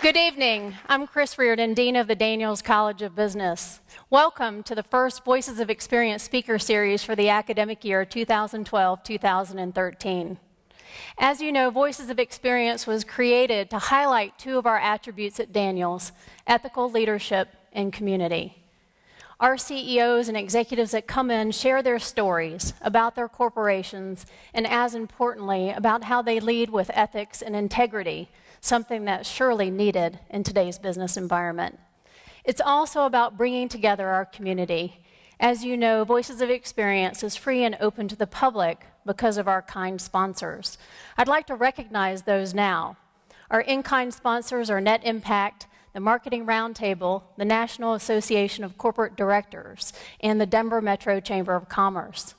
Good evening. I'm Chris Reardon, Dean of the Daniels College of Business. Welcome to the first Voices of Experience speaker series for the academic year 2012-2013. As you know, Voices of Experience was created to highlight two of our attributes at Daniels: ethical leadership and community. Our CEOs and executives that come in share their stories about their corporations and, as importantly, about how they lead with ethics and integrity, something that's surely needed in today's business environment. It's also about bringing together our community. As you know, Voices of Experience is free and open to the public because of our kind sponsors. I'd like to recognize those now. Our in-kind sponsors are Net Impact, the Marketing Roundtable, the National Association of Corporate Directors, and the Denver Metro Chamber of Commerce.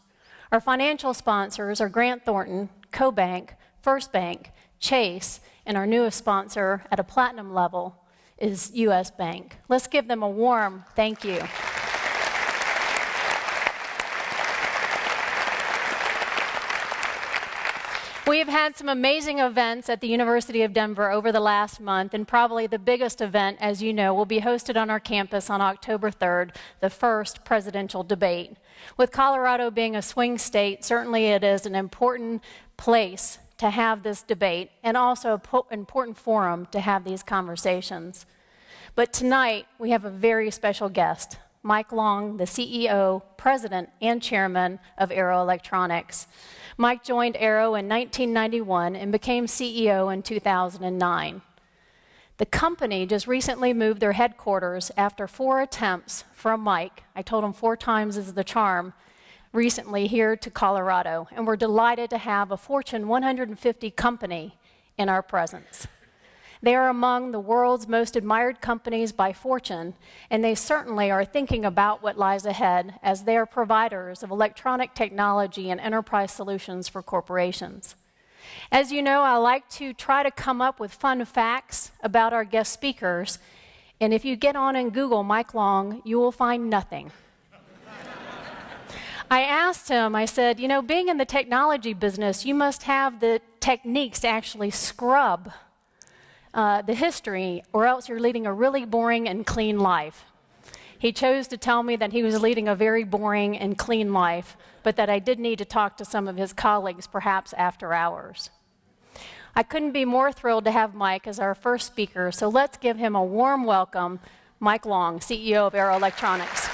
Our financial sponsors are Grant Thornton, CoBank, First Bank, Chase, and our newest sponsor at a platinum level is U.S. Bank. Let's give them a warm thank you. We have had some amazing events at the University of Denver over the last month, and probably the biggest event, as you know, will be hosted on our campus on October 3rd, the first presidential debate. With Colorado being a swing state, certainly it is an important place to have this debate, and also an important forum to have these conversations. But tonight, we have a very special guest, Mike Long, the CEO, President, and Chairman of Arrow Electronics. Mike joined Arrow in 1991 and became CEO in 2009. The company just recently moved their headquarters after 4 attempts from Mike. I told him 4 times is the charm. Recently here to Colorado, and we're delighted to have a Fortune 150 company in our presence. They are among the world's most admired companies by Fortune, and they certainly are thinking about what lies ahead as they are providers of electronic technology and enterprise solutions for corporations. As you know, I like to try to come up with fun facts about our guest speakers, and if you get on and Google Mike Long, you will find nothing. I asked him, I said, you know, being in the technology business, you must have the techniques to actually scrub the history, or else you're leading a really boring and clean life. He chose to tell me that he was leading a very boring and clean life, but that I did need to talk to some of his colleagues, perhaps after hours. I couldn't be more thrilled to have Mike as our first speaker, so let's give him a warm welcome, Mike Long, CEO of Arrow Electronics.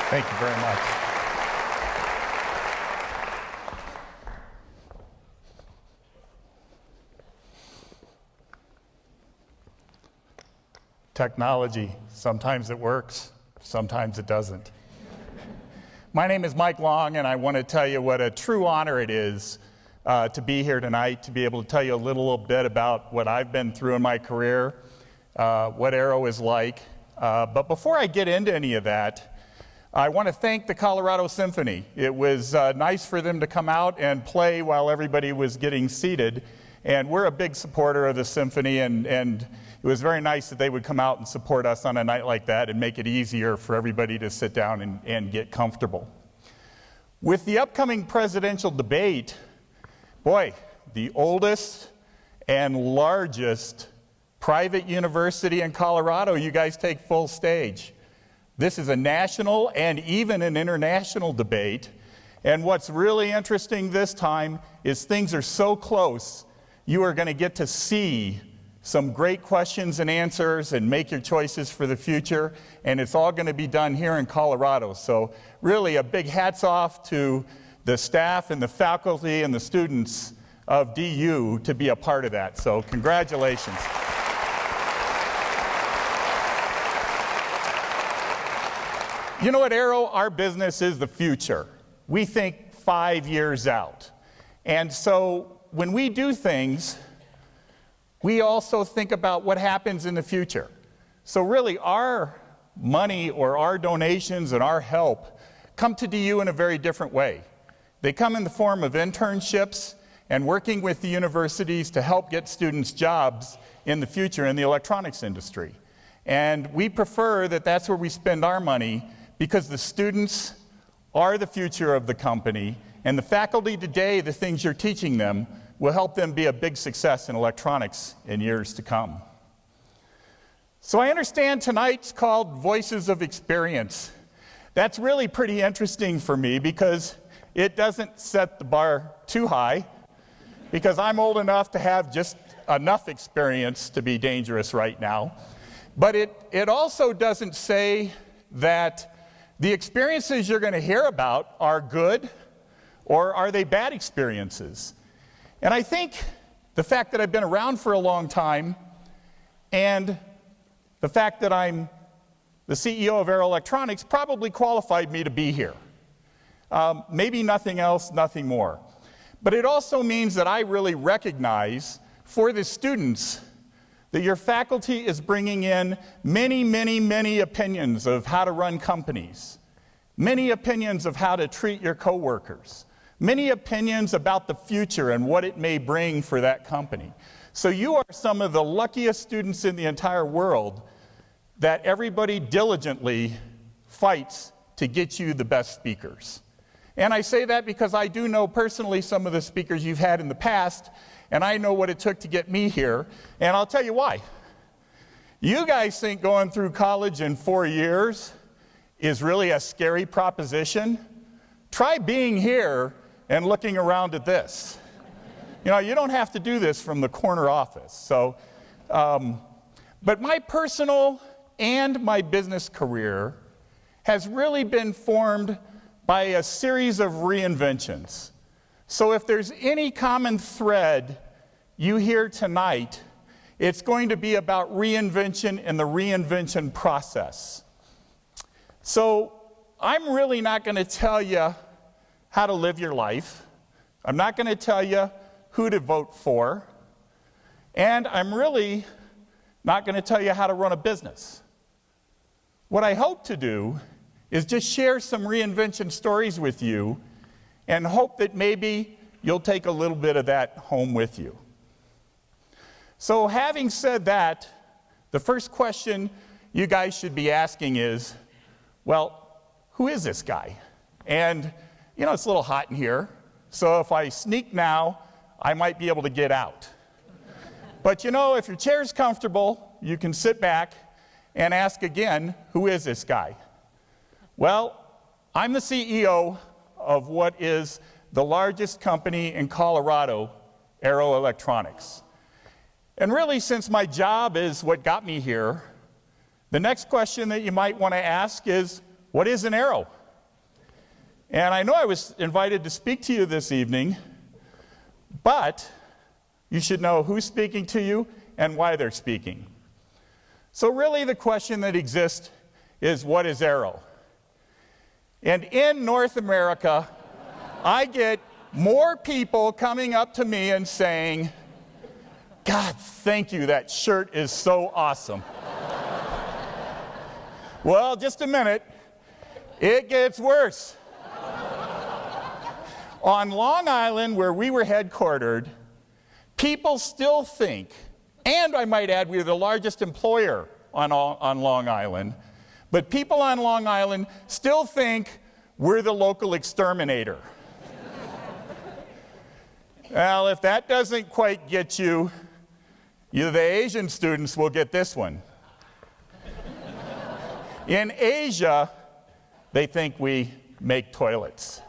Thank you very much. Technology, sometimes it works, sometimes it doesn't. My name is Mike Long, and I want to tell you what a true honor it is to be here tonight, to be able to tell you a little bit about what I've been through in my career, what Arrow is like. But before I get into any of that, I want to thank the Colorado Symphony. It was nice for them to come out and play while everybody was getting seated, and we're a big supporter of the Symphony, and it was very nice that they would come out and support us on a night like that and make it easier for everybody to sit down and get comfortable. With the upcoming presidential debate, boy, the oldest and largest private university in Colorado, you guys take full stage. This is a national and even an international debate. And what's really interesting this time is things are so close, you are going to get to see some great questions and answers and make your choices for the future. And it's all going to be done here in Colorado. So really a big hats off to the staff and the faculty and the students of DU to be a part of that. So congratulations. You know, at Arrow, our business is the future. We think 5 years out. And so when we do things, we also think about what happens in the future. So really, our money or our donations and our help come to DU in a very different way. They come in the form of internships and working with the universities to help get students jobs in the future in the electronics industry. And we prefer that that's where we spend our money, because the students are the future of the company, and the faculty today, the things you're teaching them, will help them be a big success in electronics in years to come. So I understand tonight's called Voices of Experience. That's really pretty interesting for me because it doesn't set the bar too high, because I'm old enough to have just enough experience to be dangerous right now. But it also doesn't say that the experiences you're going to hear about are good or are they bad experiences. And I think the fact that I've been around for a long time and the fact that I'm the CEO of Arrow Electronics probably qualified me to be here. Maybe nothing else, nothing more. But it also means that I really recognize for the students that your faculty is bringing in many, many, many opinions of how to run companies, many opinions of how to treat your coworkers, many opinions about the future and what it may bring for that company. So you are some of the luckiest students in the entire world that everybody diligently fights to get you the best speakers. And I say that because I do know personally some of the speakers you've had in the past, and I know what it took to get me here, and I'll tell you why. You guys think going through college in 4 years is really a scary proposition? Try being here and looking around at this. You know, you don't have to do this from the corner office. So, but my personal and my business career has really been formed by a series of reinventions. So if there's any common thread you hear tonight, it's going to be about reinvention and the reinvention process. So I'm really not going to tell you how to live your life. I'm not going to tell you who to vote for. And I'm really not going to tell you how to run a business. What I hope to do is just share some reinvention stories with you and hope that maybe you'll take a little bit of that home with you. So having said that, the first question you guys should be asking is, well, who is this guy? And, you know, it's a little hot in here, So if I sneak now, I might be able to get out. But you know, if your chair's comfortable, you can sit back and ask again, who is this guy? Well, I'm the CEO of what is the largest company in Colorado, Arrow Electronics. And really, since my job is what got me here, the next question that you might want to ask is, what is an Arrow? And I know I was invited to speak to you this evening, but you should know who's speaking to you and why they're speaking. So really the question that exists is, what is Arrow? And in North America, I get more people coming up to me and saying, God, thank you, that shirt is so awesome. Well, just a minute, it gets worse. On Long Island, where we were headquartered, people still think, and I might add, we're the largest employer on Long Island, but people on Long Island still think we're the local exterminator. Well, if that doesn't quite get you, the Asian students will get this one. In Asia, they think we make toilets.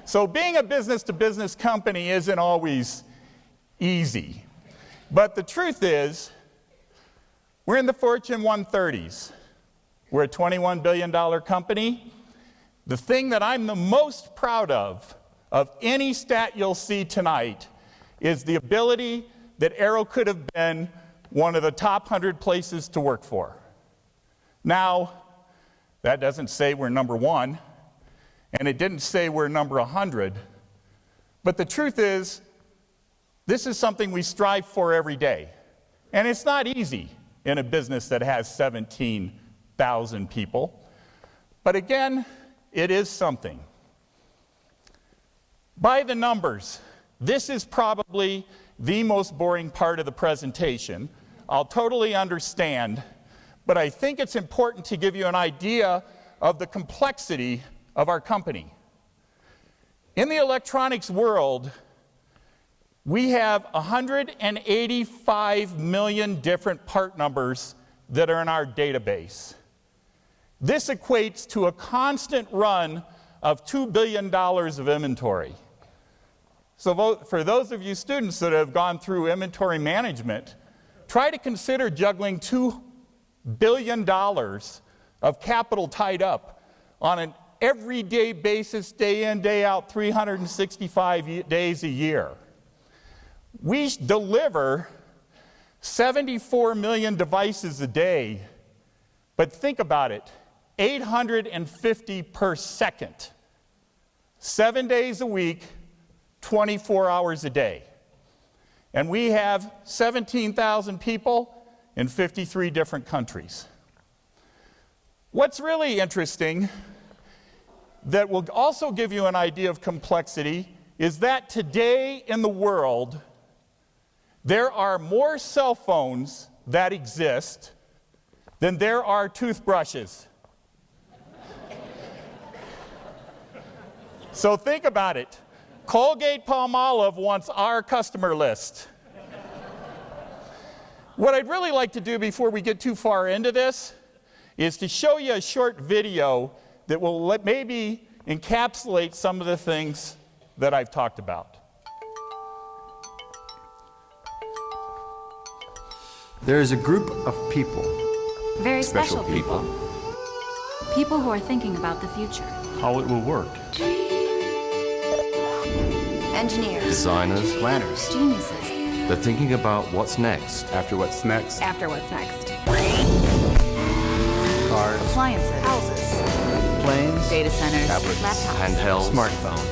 So being a business-to-business company isn't always easy. But the truth is, we're in the Fortune 130s. We're a $21 billion company. The thing that I'm the most proud of any stat you'll see tonight, is the ability that Arrow could have been one of the top 100 places to work for. Now, that doesn't say we're number one, and it didn't say we're number 100, but the truth is, this is something we strive for every day. And it's not easy in a business that has 17,000 people. But again, it is something. By the numbers, this is probably the most boring part of the presentation. I'll totally understand, but I think it's important to give you an idea of the complexity of our company. In the electronics world, we have 185 million different part numbers that are in our database. This equates to a constant run of $2 billion of inventory. So for those of you students that have gone through inventory management, try to consider juggling $2 billion of capital tied up on an everyday basis, day in, day out, 365 days a year. We deliver 74 million devices a day, but think about it, 850 per second, 7 days a week, 24 hours a day. And we have 17,000 people in 53 different countries. What's really interesting, that will also give you an idea of complexity, is that today in the world, there are more cell phones that exist than there are toothbrushes. So think about it. Colgate-Palmolive wants our customer list. What I'd really like to do before we get too far into this is to show you a short video that will maybe encapsulate some of the things that I've talked about. There is a group of people. Very special people. People who are thinking about the future. How it will work. Engineers. Designers. Planners. Geniuses. They're thinking about what's next. After what's next. After what's next. Cars. Appliances. Houses. Planes. Data centers. Tablets. Laptops. Handhelds. Smartphones.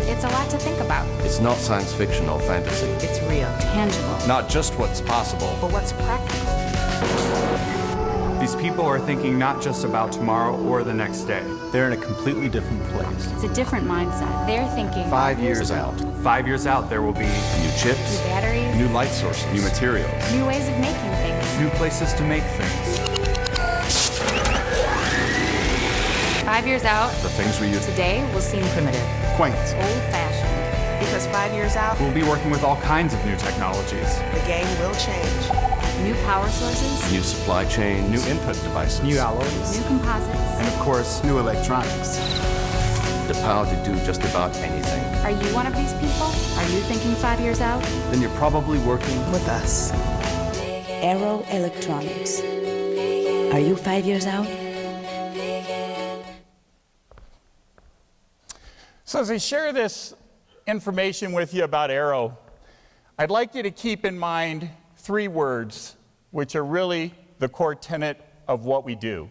It's a lot to think about. It's not science fiction or fantasy. It's real. Tangible. Not just what's possible. But what's practical? These people are thinking not just about tomorrow or the next day. They're in a completely different place. It's a different mindset. They're thinking 5 years out. 5 years out, there will be New chips. new batteries, New light sources. New materials. new ways of making things. new places to make things. 5 5 years out, The things we use today will seem primitive, Quaint. old-fashioned. Because 5 years out, We'll be working with all kinds of new technologies. the game will change. New power sources, new supply chain, new input devices, New alloys. new composites. And of course, new electronics. the power to do just about anything. Are you one of these people? Are you thinking 5 years out? Then you're probably working With us. Aero Electronics. Are you 5 years out? So as I share this information with you about Aero, I'd like you to keep in mind 3 words, which are really the core tenet of what we do.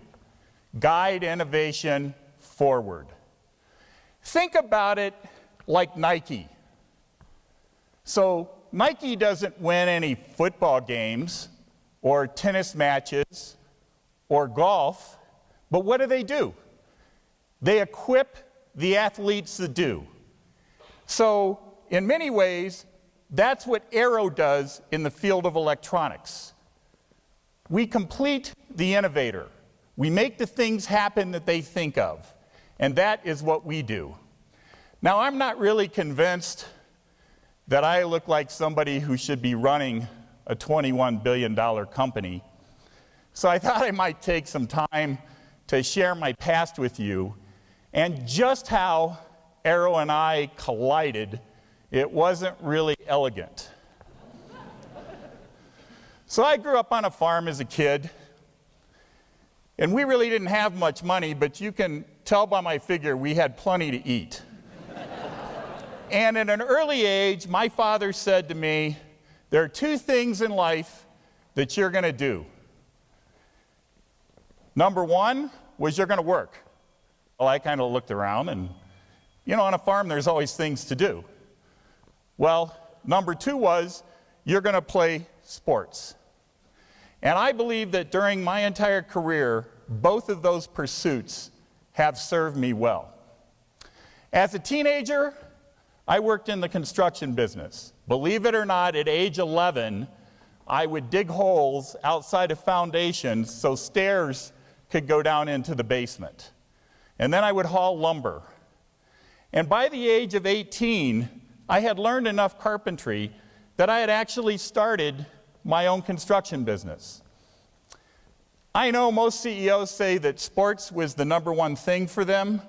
Guide innovation forward. Think about it like Nike. So Nike doesn't win any football games or tennis matches or golf, but what do? They equip the athletes to do. So in many ways, that's what Aero does in the field of electronics. We complete the innovator. We make the things happen that they think of. And that is what we do. Now, I'm not really convinced that I look like somebody who should be running a $21 billion company. So I thought I might take some time to share my past with you and just how Aero and I collided. It wasn't really elegant. So I grew up on a farm as a kid, and we really didn't have much money, but you can tell by my figure we had plenty to eat. And at an early age, my father said to me, there are 2 things in life that you're going to do. Number 1 was you're going to work. Well, I kind of looked around, and, you know, on a farm, there's always things to do. Well, number 2 was you're going to play sports. And I believe that during my entire career, both of those pursuits have served me well. As a teenager, I worked in the construction business. Believe it or not, at age 11, I would dig holes outside of foundations so stairs could go down into the basement. And then I would haul lumber. And by the age of 18, I had learned enough carpentry that I had actually started my own construction business. I know most CEOs say that sports was the number 1 thing for them.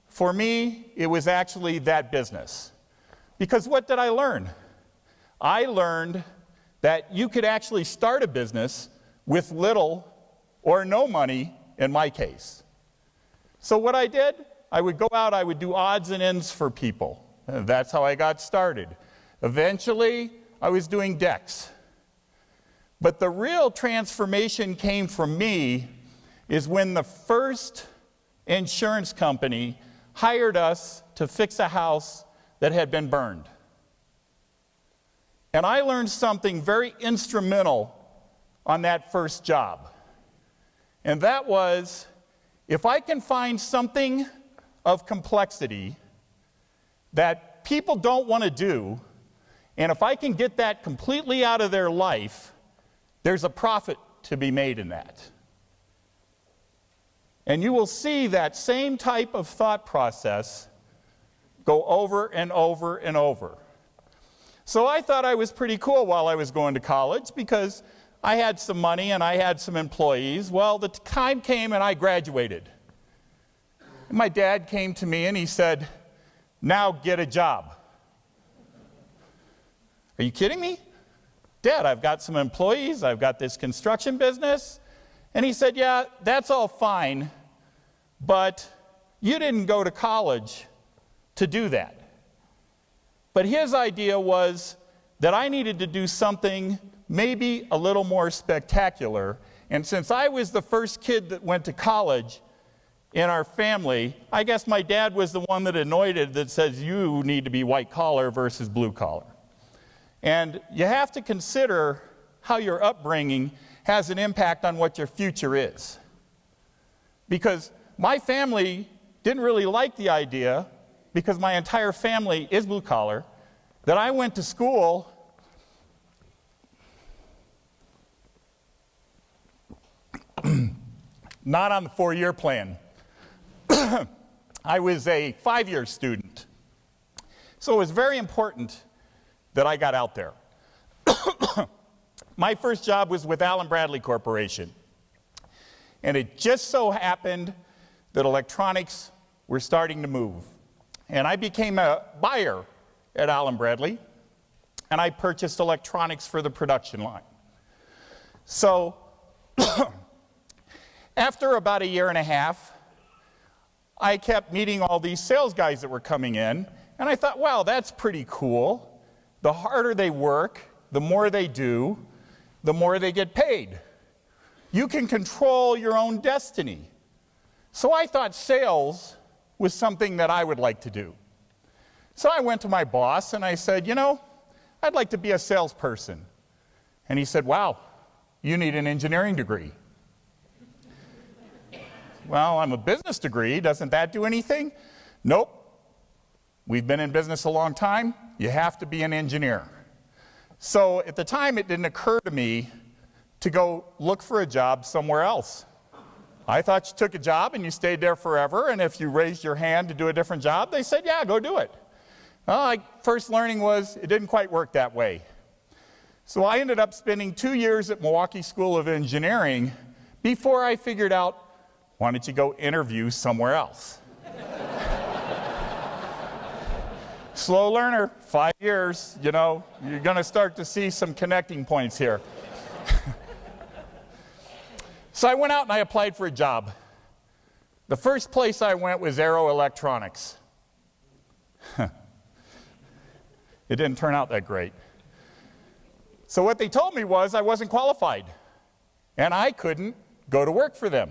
For me, it was actually that business. Because what did I learn? I learned that you could actually start a business with little or no money in my case. So what I did, I would go out, I would do odds and ends for people. That's how I got started. Eventually, I was doing decks. But the real transformation came from me is when the first insurance company hired us to fix a house that had been burned. And I learned something very instrumental on that first job. And that was, if I can find something of complexity that people don't want to do, and if I can get that completely out of their life, there's a profit to be made in that. And you will see that same type of thought process go over and over and over. So I thought I was pretty cool while I was going to college because I had some money and I had some employees. Well, the time came and I graduated. And my dad came to me and he said, "Now get a job." Are you kidding me? Dad, I've got some employees, I've got this construction business. And he said, "Yeah, that's all fine, but you didn't go to college to do that." But his idea was that I needed to do something maybe a little more spectacular. And since I was the first kid that went to college in our family, I guess my dad was the one that anointed that says you need to be white collar versus blue collar. And you have to consider how your upbringing has an impact on what your future is. Because my family didn't really like the idea, because my entire family is blue collar, that I went to school not on the 4-year plan. I was a 5-year student. So it was very important that I got out there. My first job was with Allen Bradley Corporation. And it just so happened that electronics were starting to move. And I became a buyer at Allen Bradley, and I purchased electronics for the production line. So after about a year and a half, I kept meeting all these sales guys that were coming in, and I thought, wow, that's pretty cool. The harder they work, the more they do, the more they get paid. You can control your own destiny. So I thought sales was something that I would like to do. So I went to my boss and I said, you know, I'd like to be a salesperson. And he said, wow, you need an engineering degree. Well, I'm a business degree. Doesn't that do anything? Nope. We've been in business a long time. You have to be an engineer. So at the time, it didn't occur to me to go look for a job somewhere else. I thought you took a job and you stayed there forever, and if you raised your hand to do a different job, they said, yeah, go do it. Well, first learning was it didn't quite work that way. So I ended up spending 2 years at Milwaukee School of Engineering before I figured out, why don't you go interview somewhere else? Slow learner, 5 years, you know, you're going to start to see some connecting points here. So I went out and I applied for a job. The first place I went was Arrow Electronics. It didn't turn out that great. So what they told me was I wasn't qualified, and I couldn't go to work for them.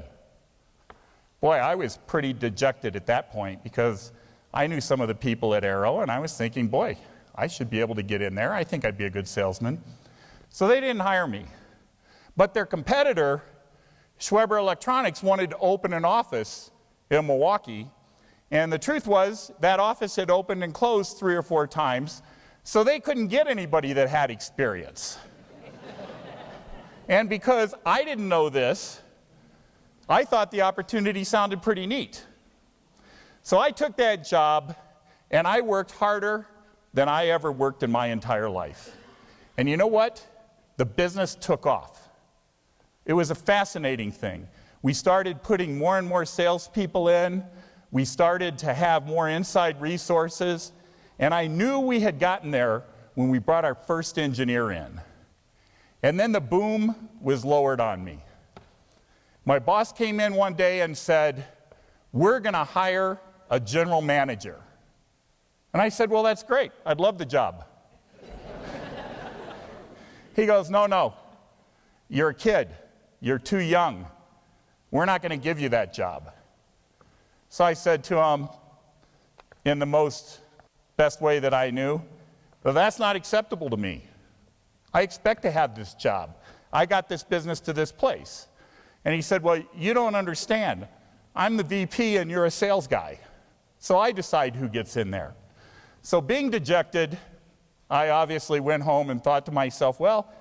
Boy, I was pretty dejected at that point because I knew some of the people at Arrow, and I was thinking, boy, I should be able to get in there. I think I'd be a good salesman. So they didn't hire me. But their competitor, Schweber Electronics, wanted to open an office in Milwaukee. And the truth was, that office had opened and closed 3 or 4 times, so they couldn't get anybody that had experience. And because I didn't know this, I thought the opportunity sounded pretty neat. So I took that job, and I worked harder than I ever worked in my entire life. And you know what? The business took off. It was a fascinating thing. We started putting more and more salespeople in. We started to have more inside resources. And I knew we had gotten there when we brought our first engineer in. And then the boom was lowered on me. My boss came in one day and said, we're going to hire a general manager. And I said, well, that's great. I'd love the job. He goes, no, you're a kid. You're too young. We're not going to give you that job. So I said to him, in the best way that I knew, well, that's not acceptable to me. I expect to have this job. I got this business to this place. And he said, well, you don't understand. I'm the VP and you're a sales guy. So I decide who gets in there. So being dejected, I obviously went home and thought to myself, well,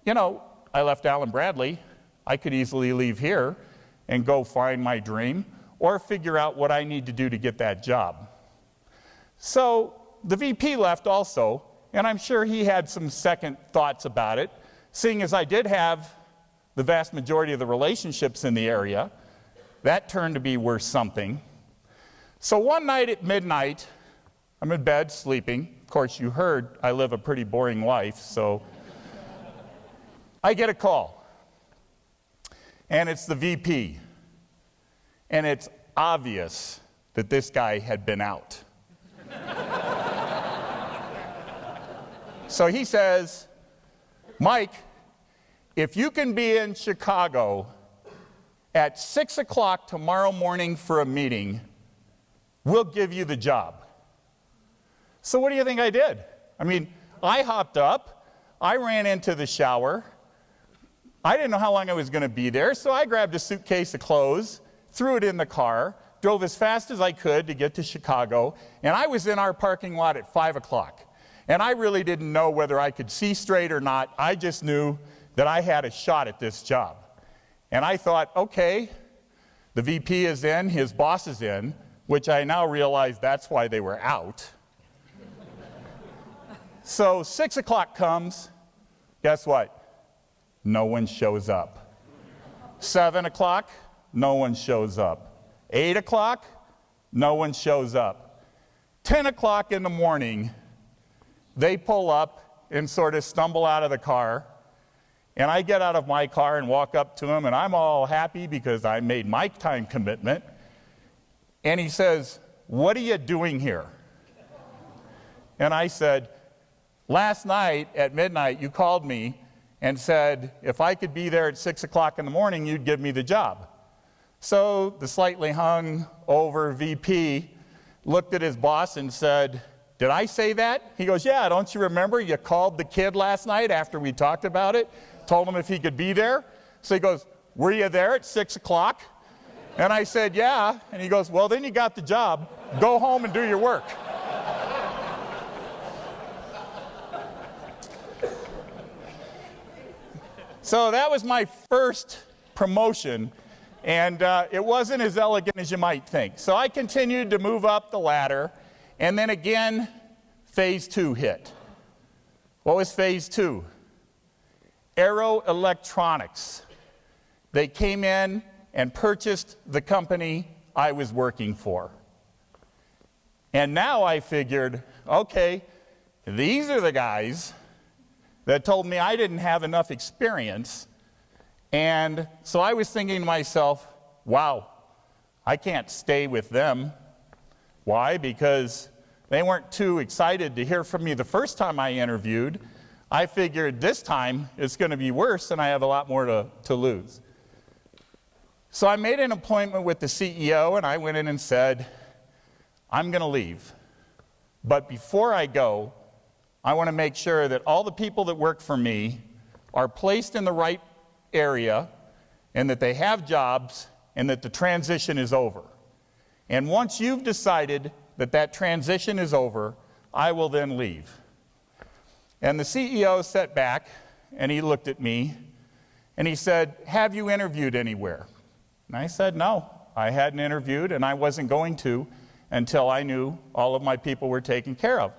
you know, I left Allen Bradley. I could easily leave here and go find my dream or figure out what I need to do to get that job. So the VP left also, and I'm sure he had some second thoughts about it, seeing as I did have the vast majority of the relationships in the area. That turned to be worth something. So one night at midnight, I'm in bed sleeping. Of course, you heard I live a pretty boring life, so I get a call. And it's the VP. And it's obvious that this guy had been out. So he says, Mike, if you can be in Chicago at 6 o'clock tomorrow morning for a meeting, we'll give you the job. So what do you think I did? I mean, I hopped up, I ran into the shower. I didn't know how long I was going to be there, so I grabbed a suitcase of clothes, threw it in the car, drove as fast as I could to get to Chicago, and I was in our parking lot at 5 o'clock. And I really didn't know whether I could see straight or not. I just knew that I had a shot at this job. And I thought, okay, The VP is in, his boss is in, which I now realize that's why they were out. So 6 o'clock comes, guess what? No one shows up. 7 o'clock, no one shows up. 8 o'clock, no one shows up. 10 o'clock in the morning, they pull up and sort of stumble out of the car. And I get out of my car and walk up to him, and I'm all happy because I made my time commitment. And he says, "What are you doing here?" And I said, "Last night at midnight, you called me and said if I could be there at 6 o'clock in the morning, you'd give me the job." So the slightly hung over VP looked at his boss and said, "Did I say that?" He goes, "Yeah, don't you remember? You called the kid last night after we talked about it, told him if he could be there." So he goes, "Were you there at 6 o'clock?" And I said, "Yeah." And he goes, "Well, then you got the job. Go home and do your work." So that was my first promotion, and it wasn't as elegant as you might think. So I continued to move up the ladder, and then again, phase 2 hit. What was phase 2? Arrow Electronics. They came in and purchased the company I was working for. And now I figured, okay, these are the guys that told me I didn't have enough experience. And so I was thinking to myself, wow, I can't stay with them. Why? Because they weren't too excited to hear from me the first time I interviewed. I figured this time it's going to be worse and I have a lot more to lose. So I made an appointment with the CEO and I went in and said, I'm going to leave. But before I go, I want to make sure that all the people that work for me are placed in the right area and that they have jobs and that the transition is over. And once you've decided that that transition is over, I will then leave. And the CEO sat back and he looked at me and he said, have you interviewed anywhere? And I said, no, I hadn't interviewed and I wasn't going to until I knew all of my people were taken care of.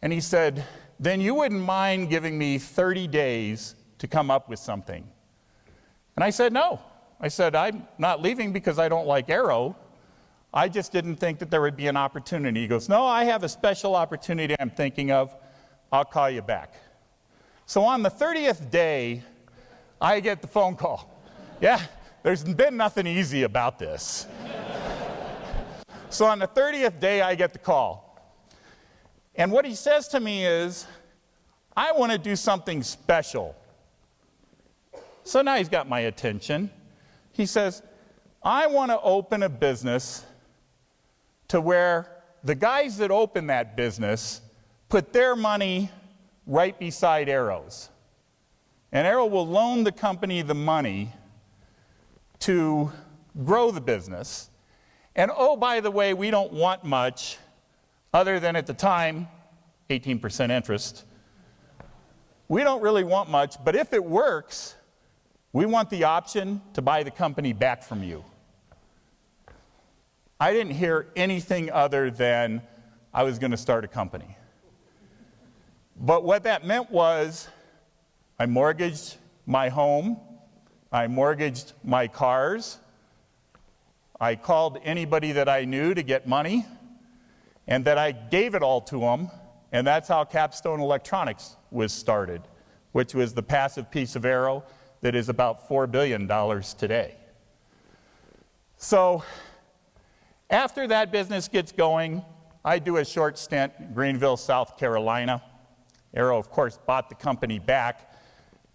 And he said, then you wouldn't mind giving me 30 days to come up with something. And I said, no. I said, I'm not leaving because I don't like Arrow. I just didn't think that there would be an opportunity. He goes, no, I have a special opportunity I'm thinking of. I'll call you back. So on the 30th day, I get the phone call. Yeah, there's been nothing easy about this. So on the 30th day, I get the call. And what he says to me is, I want to do something special. So now he's got my attention. He says, I want to open a business to where the guys that open that business put their money right beside Arrow's. And Arrow will loan the company the money to grow the business. And oh, by the way, we don't want much other than at the time, 18% interest. We don't really want much, but if it works, we want the option to buy the company back from you. I didn't hear anything other than I was going to start a company. But what that meant was I mortgaged my home, I mortgaged my cars, I called anybody that I knew to get money, and that I gave it all to them, and that's how Capstone Electronics was started, which was the passive piece of Arrow that is about $4 billion today. So after that business gets going, I do a short stint in Greenville, South Carolina. Arrow, of course, bought the company back,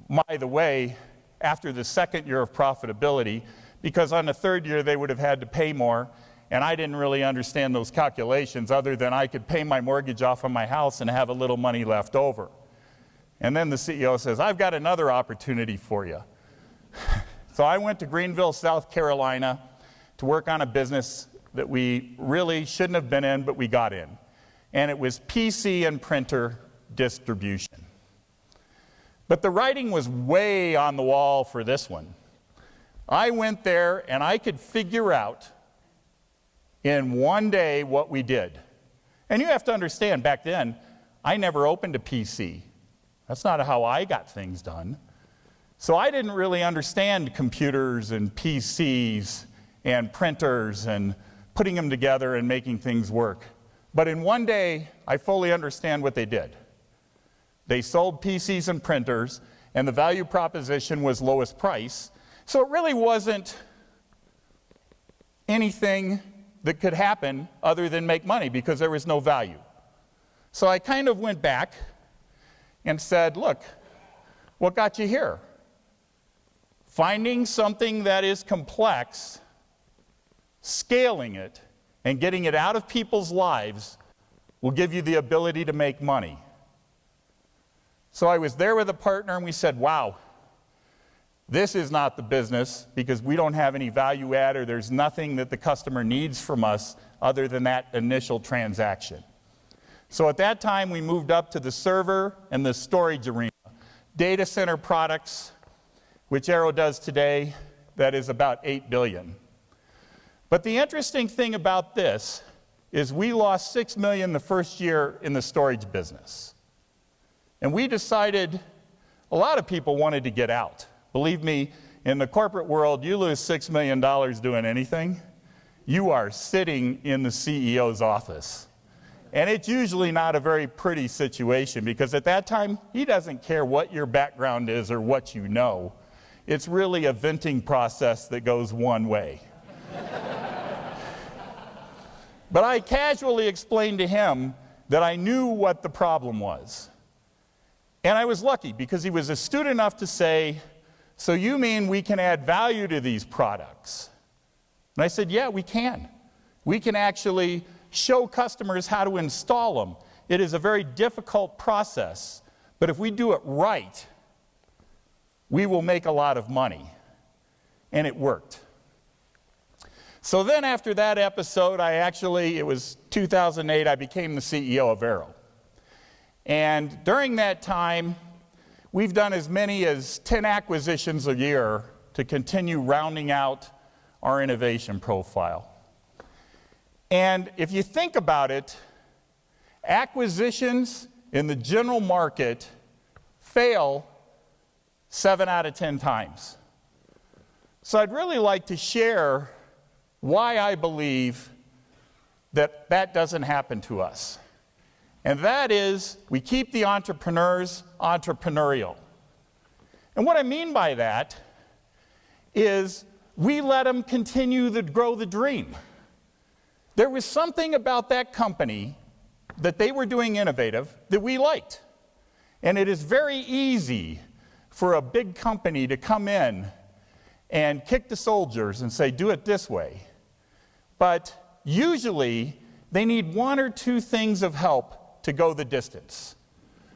by the way, after the second year of profitability, because on the third year they would have had to pay more. And I didn't really understand those calculations other than I could pay my mortgage off on my house and have a little money left over. And then the CEO says, I've got another opportunity for you. So I went to Greenville, South Carolina to work on a business that we really shouldn't have been in, but we got in. And it was PC and printer distribution. But the writing was way on the wall for this one. I went there and I could figure out in one day what we did. And you have to understand, back then, I never opened a PC. That's not how I got things done. So I didn't really understand computers and PCs and printers and putting them together and making things work. But in one day, I fully understand what they did. They sold PCs and printers, and the value proposition was lowest price. So it really wasn't anything that could happen other than make money because there was no value. So I kind of went back and said, look, what got you here? Finding something that is complex, scaling it, and getting it out of people's lives will give you the ability to make money. So I was there with a partner and we said, wow, this is not the business because we don't have any value add or there's nothing that the customer needs from us other than that initial transaction. So at that time we moved up to the server and the storage arena. Data center products, which Arrow does today, that is about $8 billion. But the interesting thing about this is we lost $6 million the first year in the storage business. And we decided, a lot of people wanted to get out. Believe me, in the corporate world, you lose $6 million doing anything, you are sitting in the CEO's office. And it's usually not a very pretty situation because at that time, he doesn't care what your background is or what you know. It's really a venting process that goes one way. But I casually explained to him that I knew what the problem was. And I was lucky because he was astute enough to say, so you mean we can add value to these products? And I said, yeah, we can. We can actually show customers how to install them. It is a very difficult process, but if we do it right, we will make a lot of money. And it worked. So then after that episode, it was 2008, I became the CEO of Arrow. And during that time, we've done as many as 10 acquisitions a year to continue rounding out our innovation profile. And if you think about it, acquisitions in the general market fail 7 out of 10 times. So I'd really like to share why I believe that that doesn't happen to us. And that is, we keep the entrepreneurs entrepreneurial. And what I mean by that is we let them continue to grow the dream. There was something about that company that they were doing innovative that we liked. And it is very easy for a big company to come in and kick the soldiers and say, do it this way. But usually, they need 1 or 2 things of help to go the distance.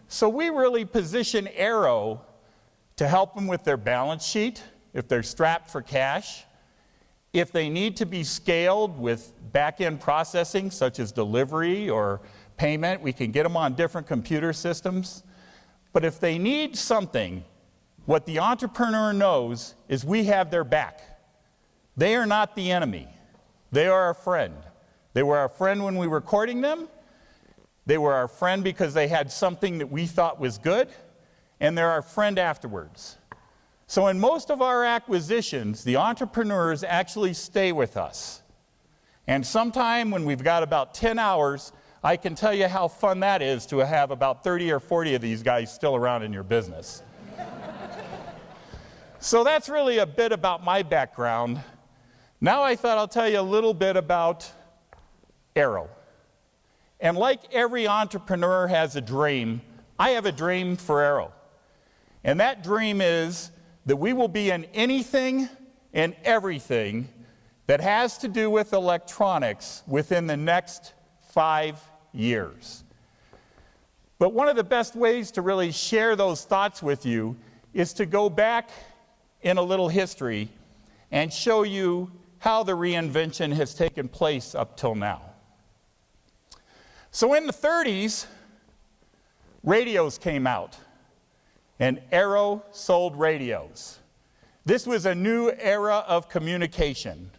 So we really position Arrow to help them with their balance sheet, if they're strapped for cash, if they need to be scaled with back-end processing, such as delivery or payment, we can get them on different computer systems. But if they need something, what the entrepreneur knows is we have their back. They are not the enemy. They are our friend. They were our friend when we were courting them. They were our friend because they had something that we thought was good. And they're our friend afterwards. So in most of our acquisitions, the entrepreneurs actually stay with us. And sometime when we've got about 10 hours, I can tell you how fun that is to have about 30 or 40 of these guys still around in your business. So that's really a bit about my background. Now I thought I'll tell you a little bit about Arrow. And like every entrepreneur has a dream, I have a dream for Arrow. And that dream is that we will be in anything and everything that has to do with electronics within the next 5 years. But one of the best ways to really share those thoughts with you is to go back in a little history and show you how the reinvention has taken place up till now. So in the 30s, radios came out, and Arrow sold radios. This was a new era of communication.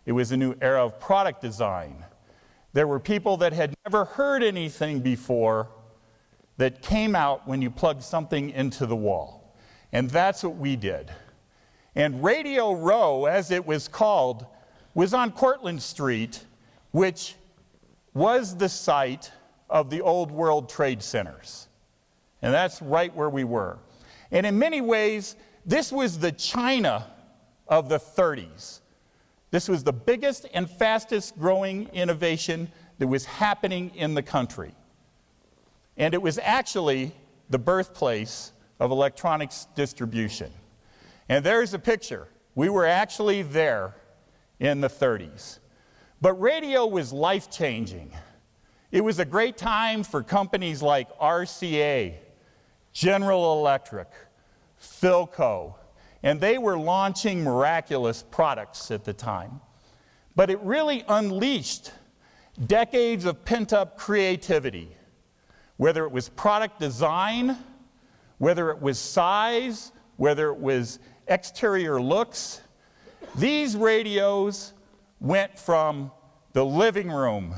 It was a new era of product design. There were people that had never heard anything before that came out when you plugged something into the wall. And that's what we did. And Radio Row, as it was called, was on Cortlandt Street, which was the site of the old World Trade Centers. And that's right where we were. And in many ways, this was the China of the 30s. This was the biggest and fastest growing innovation that was happening in the country. And it was actually the birthplace of electronics distribution. And there's a picture. We were actually there in the 30s. But radio was life-changing. It was a great time for companies like RCA, General Electric, Philco, and they were launching miraculous products at the time. But it really unleashed decades of pent-up creativity, whether it was product design, whether it was size, whether it was exterior looks. These radios went from the living room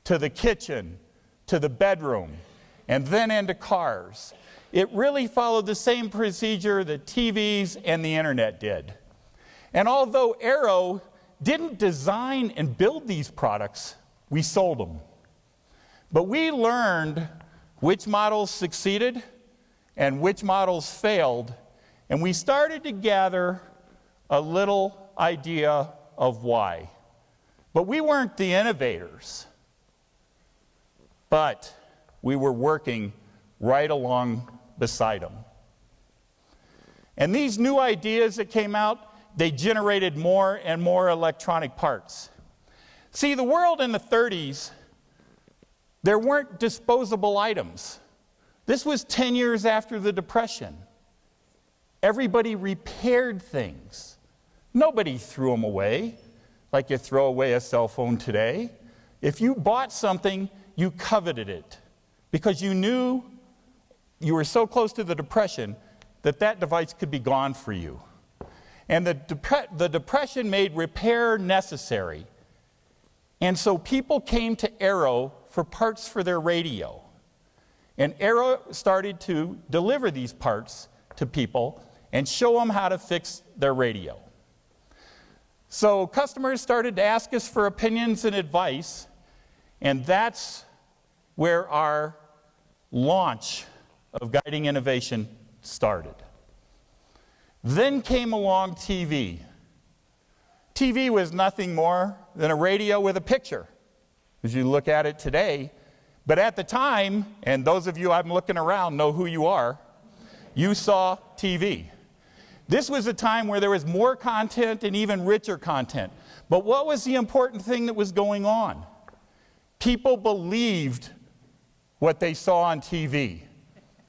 to the kitchen to the bedroom and then into cars. It really followed the same procedure that TVs and the internet did. And although Arrow didn't design and build these products, we sold them. But we learned which models succeeded and which models failed, and we started to gather a little idea of why. But we weren't the innovators, but we were working right along beside them. And these new ideas that came out, they generated more and more electronic parts. See, the world in the 30s, there weren't disposable items. This was 10 years after the Depression. Everybody repaired things. Nobody threw them away like you throw away a cell phone today. If you bought something, you coveted it because you knew you were so close to the Depression that that device could be gone for you. And the Depression made repair necessary. And so people came to Arrow for parts for their radio. And Arrow started to deliver these parts to people and show them how to fix their radio. So customers started to ask us for opinions and advice, and that's where our launch of Guiding Innovation started. Then came along TV. TV was nothing more than a radio with a picture, as you look at it today. But at the time, and those of you I'm looking around know who you are, you saw TV. This was a time where there was more content and even richer content. But what was the important thing that was going on? People believed what they saw on TV.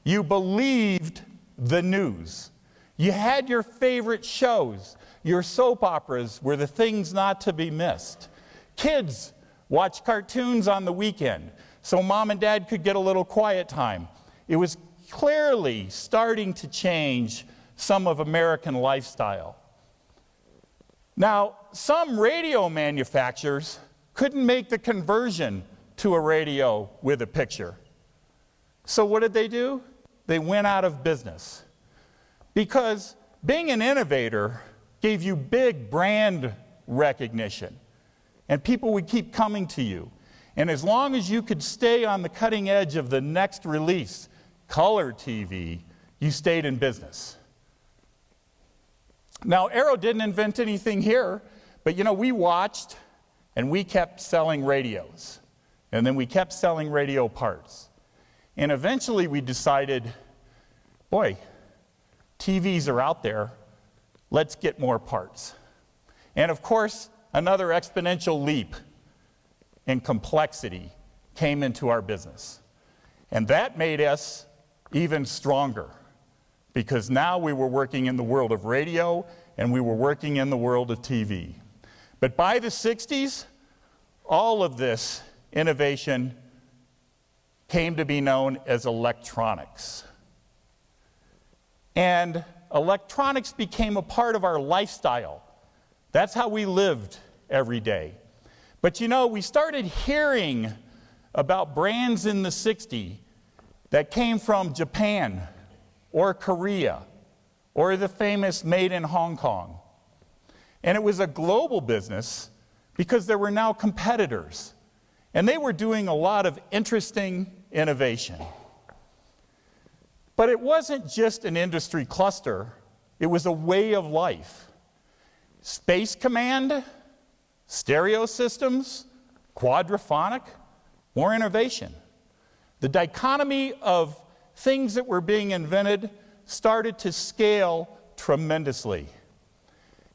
You believed the news. You had your favorite shows. Your soap operas were the things not to be missed. Kids watched cartoons on the weekend so mom and dad could get a little quiet time. It was clearly starting to change some of American lifestyle. Now, some radio manufacturers couldn't make the conversion to a radio with a picture. So what did they do? They went out of business. Because being an innovator gave you big brand recognition. And people would keep coming to you. And as long as you could stay on the cutting edge of the next release, color TV, you stayed in business. Now, Arrow didn't invent anything here, but we watched and we kept selling radios. And then we kept selling radio parts. And eventually we decided, boy, TVs are out there, let's get more parts. And of course, another exponential leap in complexity came into our business. And that made us even stronger, because now we were working in the world of radio and we were working in the world of TV. But by the 60s, all of this innovation came to be known as electronics. And electronics became a part of our lifestyle. That's how we lived every day. But you know, we started hearing about brands in the 60s that came from Japan or Korea or the famous Made in Hong Kong. And it was a global business because there were now competitors. And they were doing a lot of interesting innovation. But it wasn't just an industry cluster, it was a way of life. Space Command, stereo systems, quadraphonic, more innovation. The dichotomy of things that were being invented started to scale tremendously.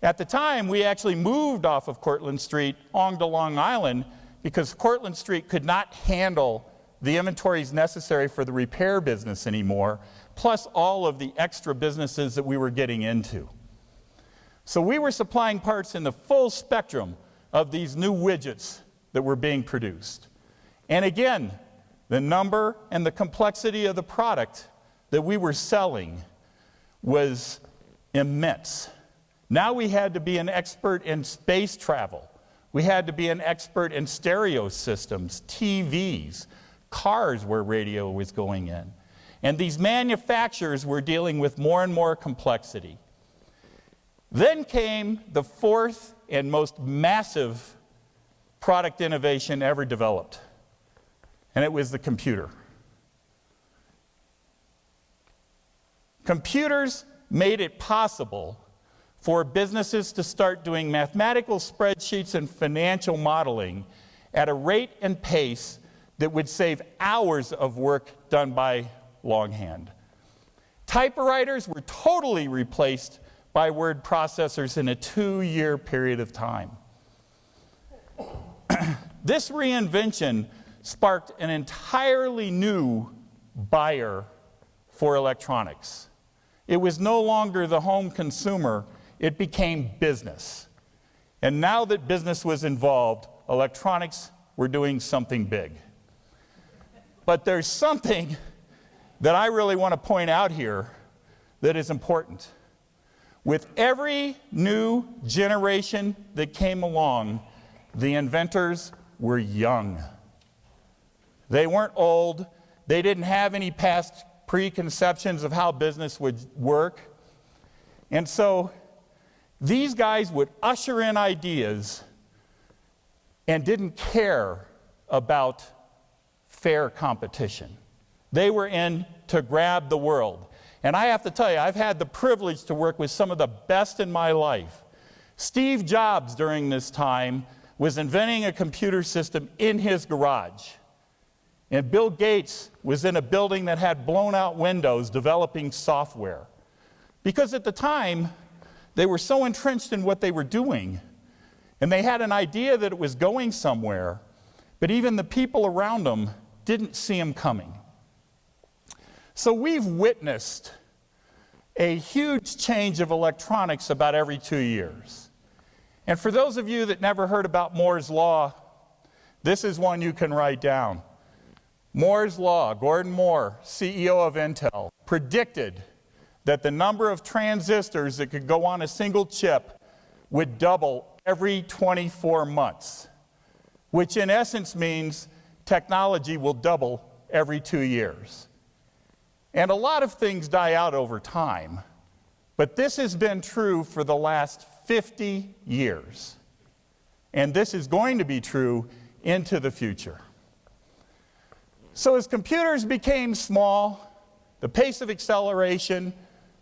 At the time, we actually moved off of Cortlandt Street onto Long Island because Cortlandt Street could not handle the inventories necessary for the repair business anymore, plus all of the extra businesses that we were getting into. So we were supplying parts in the full spectrum of these new widgets that were being produced. And again, the number and the complexity of the product that we were selling was immense. Now we had to be an expert in space travel. We had to be an expert in stereo systems, TVs, cars where radio was going in. And these manufacturers were dealing with more and more complexity. Then came the fourth and most massive product innovation ever developed, and it was the computer. Computers made it possible for businesses to start doing mathematical spreadsheets and financial modeling at a rate and pace that would save hours of work done by longhand. Typewriters were totally replaced by word processors in a 2-year period of time. This reinvention sparked an entirely new buyer for electronics. It was no longer the home consumer, it became business. And now that business was involved, electronics were doing something big. But there's something that I really want to point out here that is important. With every new generation that came along, the inventors were young. They weren't old. They didn't have any past preconceptions of how business would work. And so these guys would usher in ideas and didn't care about fair competition. They were in to grab the world. And I have to tell you, I've had the privilege to work with some of the best in my life. Steve Jobs, during this time, was inventing a computer system in his garage. And Bill Gates was in a building that had blown out windows developing software. Because at the time, they were so entrenched in what they were doing, and they had an idea that it was going somewhere, but even the people around them didn't see them coming. So we've witnessed a huge change of electronics about every 2 years. And for those of you that never heard about Moore's Law, this is one you can write down. Moore's Law, Gordon Moore, CEO of Intel, predicted that the number of transistors that could go on a single chip would double every 24 months, which in essence means technology will double every 2 years. And a lot of things die out over time, but this has been true for the last 50 years. And this is going to be true into the future. So as computers became small, the pace of acceleration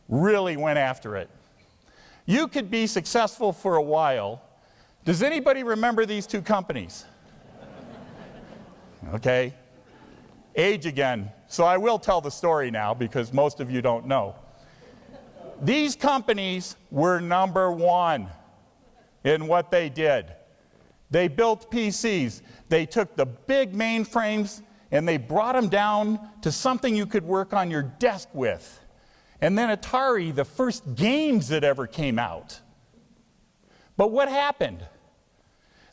really went after it. You could be successful for a while. Does anybody remember these two companies? Okay. Age again. So I will tell the story now because most of you don't know. These companies were number one in what they did. They built PCs. They took the big mainframes and they brought them down to something you could work on your desk with. And then Atari, the first games that ever came out. But what happened?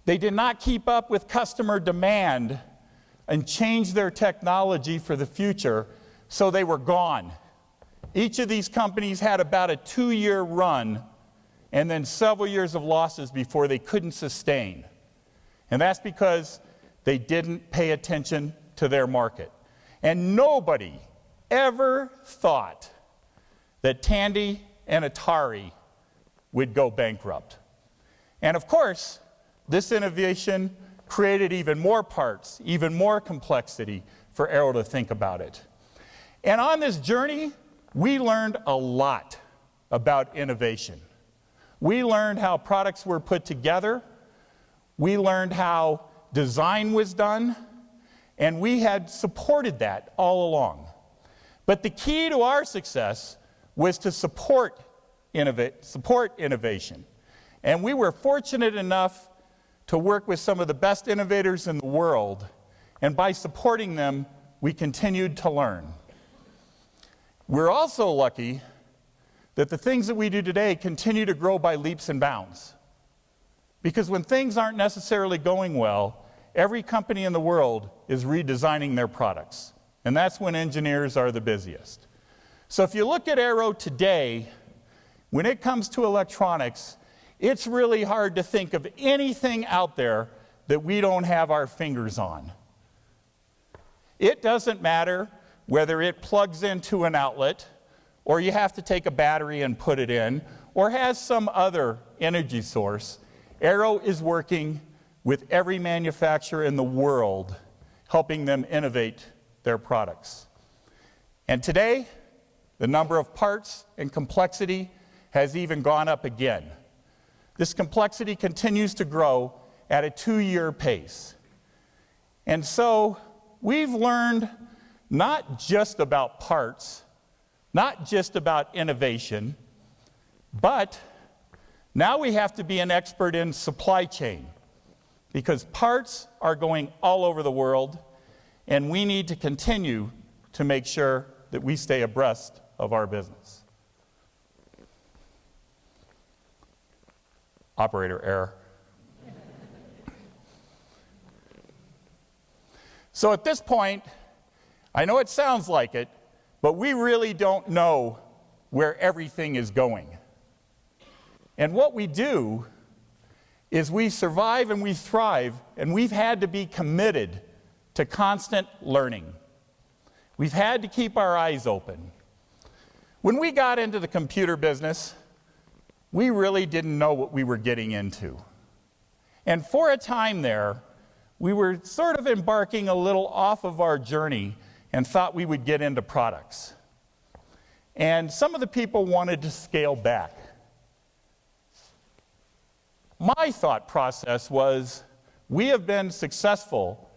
They did not keep up with customer demand and change their technology for the future, so they were gone. each of these companies had about a 2-year run and then several years of losses before they couldn't sustain. And that's because they didn't pay attention to their market. And nobody ever thought that Tandy and Atari would go bankrupt. And of course, this innovation created even more parts, even more complexity for Arrow to think about it. And on this journey, we learned a lot about innovation. We learned how products were put together. We learned how design was done. And we had supported that all along. But the key to our success was to support innovation. And we were fortunate enough to work with some of the best innovators in the world. And by supporting them, we continued to learn. We're also lucky that the things that we do today continue to grow by leaps and bounds. Because when things aren't necessarily going well, every company in the world is redesigning their products. And that's when engineers are the busiest. So if you look at Arrow today, when it comes to electronics, it's really hard to think of anything out there that we don't have our fingers on. It doesn't matter whether it plugs into an outlet, or you have to take a battery and put it in, or has some other energy source. Arrow is working with every manufacturer in the world, helping them innovate their products. And today, the number of parts and complexity has even gone up again. This complexity continues to grow at a 2-year pace. And so we've learned not just about parts, not just about innovation, but now we have to be an expert in supply chain, because parts are going all over the world, and we need to continue to make sure that we stay abreast of our business. Operator error. So at this point, I know it sounds like it, but we really don't know where everything is going. And what we do is we survive and we thrive, and we've had to be committed to constant learning. We've had to keep our eyes open. When we got into the computer business, we really didn't know what we were getting into. And for a time there, we were sort of embarking a little off of our journey and thought we would get into products. And some of the people wanted to scale back. My thought process was, we have been successful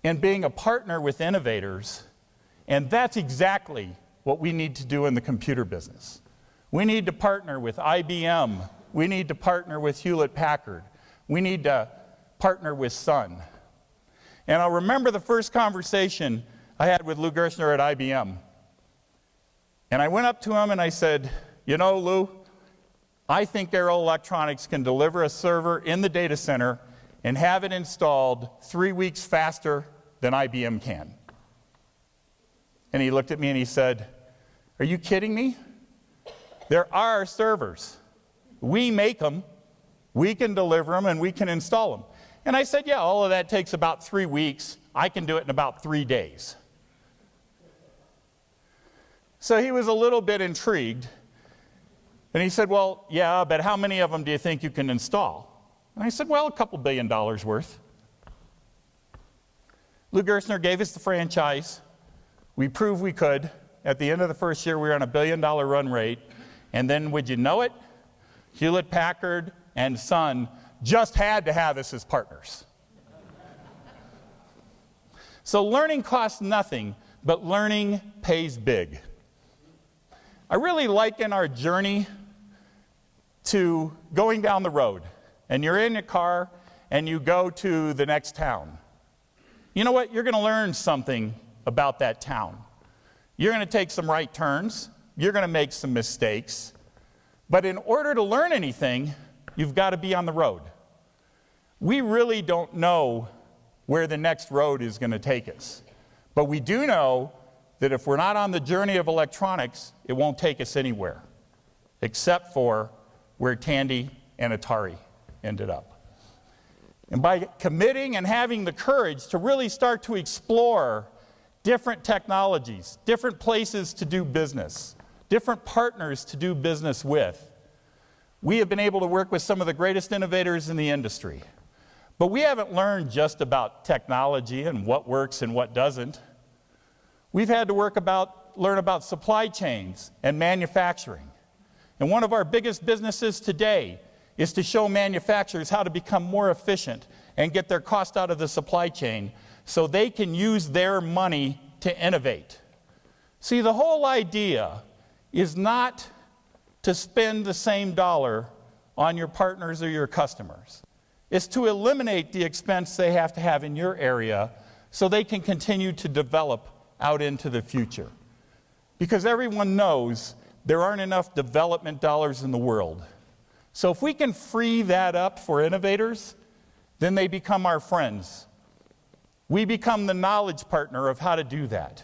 in being a partner with innovators, and that's exactly what we need to do in the computer business. We need to partner with IBM. We need to partner with Hewlett-Packard. We need to partner with Sun. And I'll remember the first conversation I had with Lou Gerstner at IBM. And I went up to him and I said, you know, Lou, I think Arrow Electronics can deliver a server in the data center and have it installed 3 weeks faster than IBM can. And he looked at me and he said, are you kidding me? There are servers. We make them, we can deliver them, and we can install them. And I said, yeah, all of that takes about 3 weeks. I can do it in about 3 days. So he was a little bit intrigued. And he said, well, yeah, but how many of them do you think you can install? And I said, well, $2 billion worth. Lou Gerstner gave us the franchise. We proved we could. At the end of the first year, we were on $1 billion run rate. And then, would you know it, Hewlett-Packard and Sun just had to have us as partners. So learning costs nothing, but learning pays big. I really liken our journey to going down the road, and you're in a car and you go to the next town. You know what? You're going to learn something about that town. You're going to take some right turns. You're going to make some mistakes. But in order to learn anything, you've got to be on the road. We really don't know where the next road is going to take us. But we do know that if we're not on the journey of electronics, it won't take us anywhere, except for where Tandy and Atari ended up. And by committing and having the courage to really start to explore different technologies, different places to do business, different partners to do business with, we have been able to work with some of the greatest innovators in the industry. But we haven't learned just about technology and what works and what doesn't. We've had to learn about supply chains and manufacturing. And one of our biggest businesses today is to show manufacturers how to become more efficient and get their cost out of the supply chain so they can use their money to innovate. See, the whole idea is not to spend the same dollar on your partners or your customers. It's to eliminate the expense they have to have in your area so they can continue to develop out into the future. Because everyone knows there aren't enough development dollars in the world. So if we can free that up for innovators, then they become our friends. We become the knowledge partner of how to do that.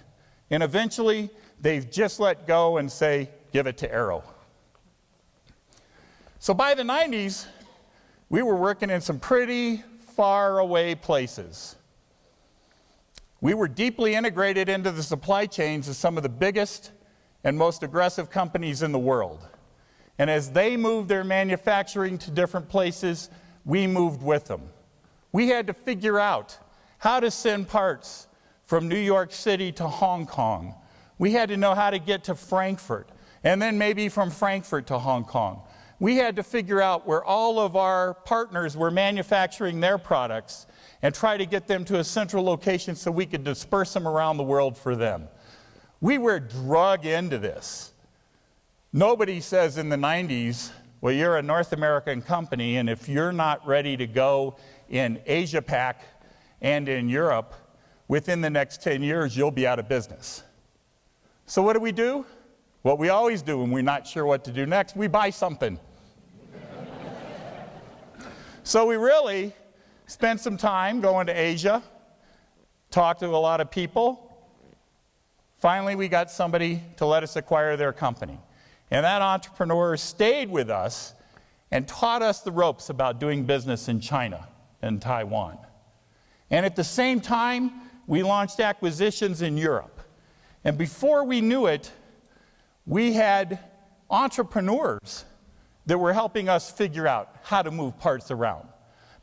And eventually, they've just let go and say, give it to Arrow. So by the 90s, we were working in some pretty far away places. We were deeply integrated into the supply chains of some of the biggest and most aggressive companies in the world. And as they moved their manufacturing to different places, we moved with them. We had to figure out how to send parts from New York City to Hong Kong. We had to know how to get to Frankfurt, and then maybe from Frankfurt to Hong Kong. We had to figure out where all of our partners were manufacturing their products and try to get them to a central location so we could disperse them around the world for them. We were drug into this. Nobody says in the 90s, well, you're a North American company, and if you're not ready to go in Asia Pac and in Europe, within the next 10 years, you'll be out of business. So what do? What we always do when we're not sure what to do next, we buy something. So we really spent some time going to Asia, talked to a lot of people. Finally, we got somebody to let us acquire their company. And that entrepreneur stayed with us and taught us the ropes about doing business in China and Taiwan. And at the same time, we launched acquisitions in Europe. And before we knew it, we had entrepreneurs that were helping us figure out how to move parts around.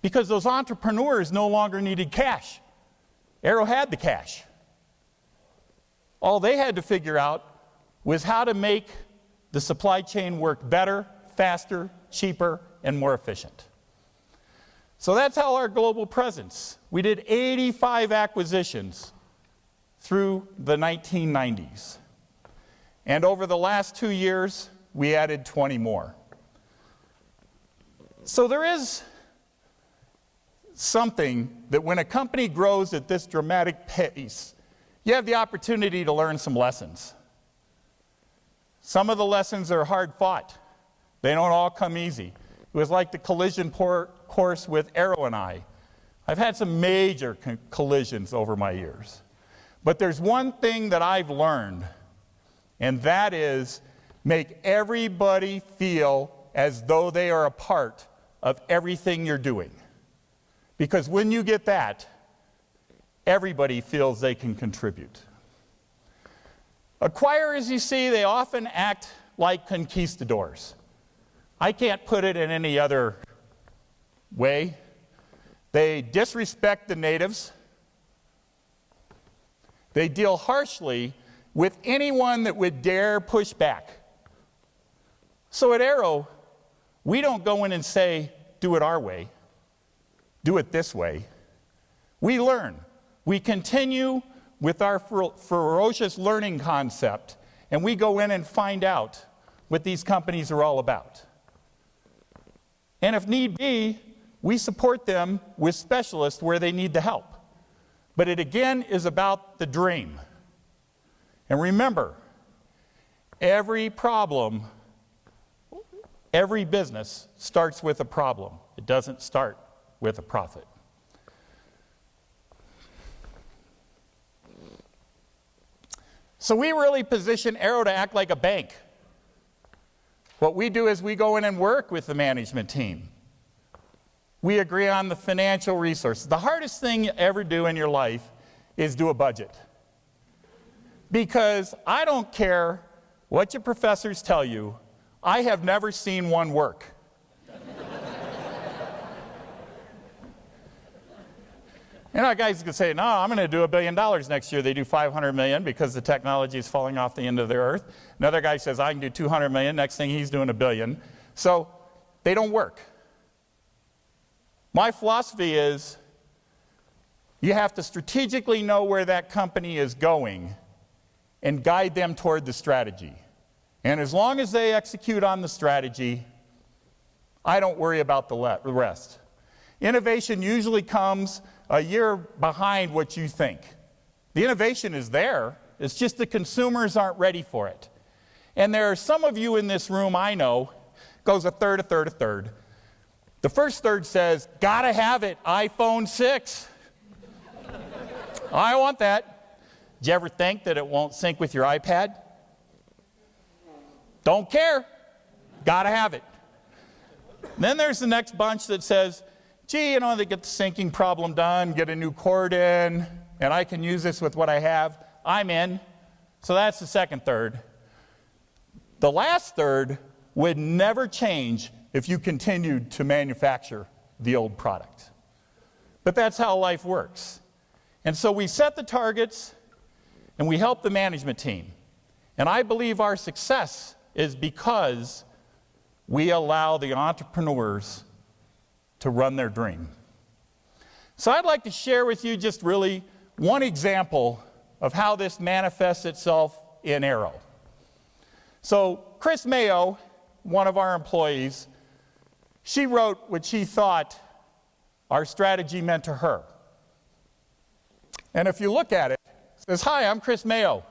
Because those entrepreneurs no longer needed cash. Arrow had the cash. All they had to figure out was how to make the supply chain work better, faster, cheaper, and more efficient. So that's how our global presence. We did 85 acquisitions through the 1990s. And over the last 2 years, we added 20 more. So there is something that when a company grows at this dramatic pace, you have the opportunity to learn some lessons. Some of the lessons are hard fought. They don't all come easy. It was like the collision course with Arrow and I. I've had some major collisions over my years. But there's one thing that I've learned, and that is make everybody feel as though they are a part of everything you're doing. Because when you get that, everybody feels they can contribute. Acquirers, you see, they often act like conquistadors. I can't put it in any other way. They disrespect the natives. They deal harshly with anyone that would dare push back. So at Arrow, we don't go in and say, do it our way, do it this way. We learn. We continue with our ferocious learning concept, and we go in and find out what these companies are all about. And if need be, we support them with specialists where they need the help. But it again is about the dream. And remember, every problem, every business starts with a problem. It doesn't start with a profit. So we really position Arrow to act like a bank. What we do is we go in and work with the management team. We agree on the financial resources. The hardest thing you ever do in your life is do a budget. Because I don't care what your professors tell you, I have never seen one work. You know, guys can say, no, I'm going to do $1 billion next year. They do $500 million because the technology is falling off the end of the earth. Another guy says, I can do $200 million. Next thing, he's doing $1 billion. So they don't work. My philosophy is you have to strategically know where that company is going and guide them toward the strategy. And as long as they execute on the strategy, I don't worry about the rest. Innovation usually comes a year behind what you think. The innovation is there, it's just the consumers aren't ready for it. And there are some of you in this room I know, goes a third, a third, a third. The first third says, gotta have it, iPhone 6. I want that. Did you ever think that it won't sync with your iPad? Don't care, gotta have it. Then there's the next bunch that says, gee, you know, they get the syncing problem done, get a new cord in, and I can use this with what I have. I'm in. So that's the second third. The last third would never change if you continued to manufacture the old product. But that's how life works. And so we set the targets, and we help the management team. And I believe our success is because we allow the entrepreneurs to run their dream. So I'd like to share with you just really one example of how this manifests itself in Arrow. So Chris Mayo, one of our employees, she wrote what she thought our strategy meant to her. And if you look at it, it says, hi, I'm Chris Mayo.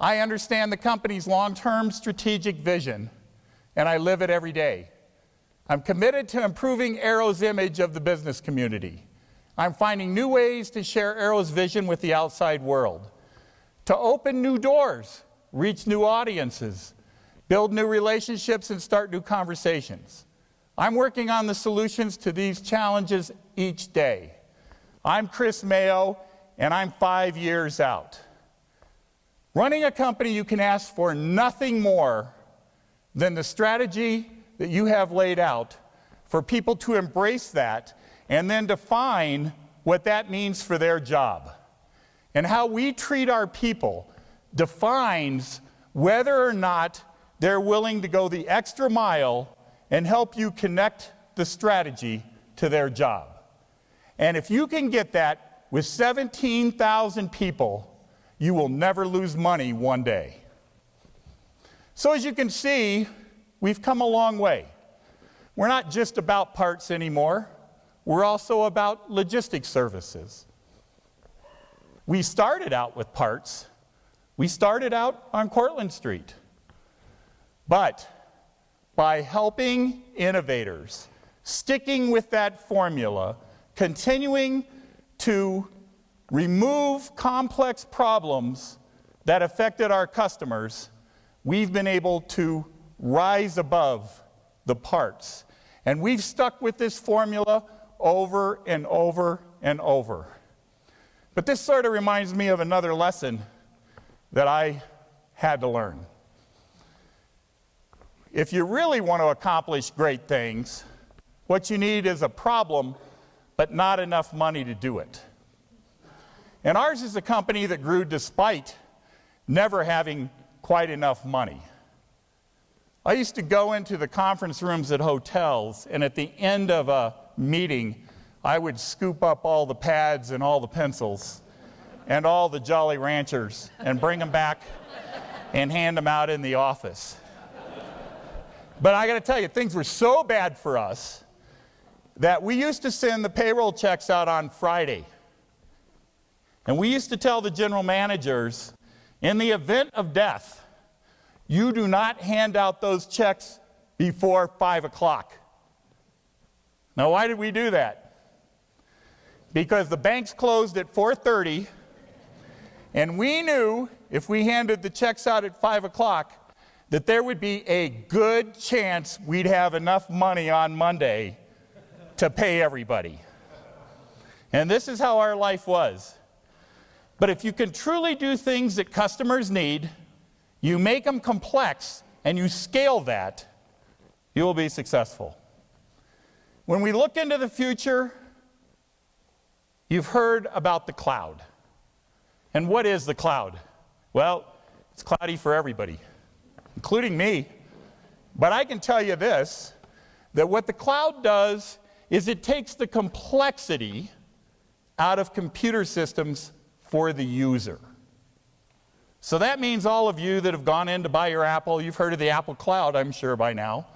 I understand the company's long-term strategic vision, and I live it every day. I'm committed to improving Arrow's image of the business community. I'm finding new ways to share Arrow's vision with the outside world, to open new doors, reach new audiences, build new relationships, and start new conversations. I'm working on the solutions to these challenges each day. I'm Chris Mayo, and I'm 5 years out. Running a company, you can ask for nothing more than the strategy that you have laid out for people to embrace that and then define what that means for their job. And how we treat our people defines whether or not they're willing to go the extra mile and help you connect the strategy to their job. And if you can get that with 17,000 people, you will never lose money one day. So as you can see, we've come a long way. We're not just about parts anymore. We're also about logistics services. We started out with parts. We started out on Cortlandt Street. But by helping innovators, sticking with that formula, continuing to remove complex problems that affected our customers, we've been able to rise above the parts. And we've stuck with this formula over and over and over. But this sort of reminds me of another lesson that I had to learn. If you really want to accomplish great things, what you need is a problem, but not enough money to do it. And ours is a company that grew despite never having quite enough money. I used to go into the conference rooms at hotels, and at the end of a meeting, I would scoop up all the pads and all the pencils and all the Jolly Ranchers and bring them back and hand them out in the office. But I got to tell you, things were so bad for us that we used to send the payroll checks out on Friday. And we used to tell the general managers, in the event of death, you do not hand out those checks before 5 o'clock. Now, why did we do that? Because the banks closed at 4:30, And we knew if we handed the checks out at 5 o'clock that there would be a good chance we'd have enough money on Monday to pay everybody. And this is how our life was. But if you can truly do things that customers need, you make them complex, and you scale that, you will be successful. When we look into the future, you've heard about the cloud. And what is the cloud? Well, it's cloudy for everybody, including me. But I can tell you this, that what the cloud does is it takes the complexity out of computer systems for the user. So that means all of you that have gone in to buy your Apple, you've heard of the Apple Cloud, I'm sure by now.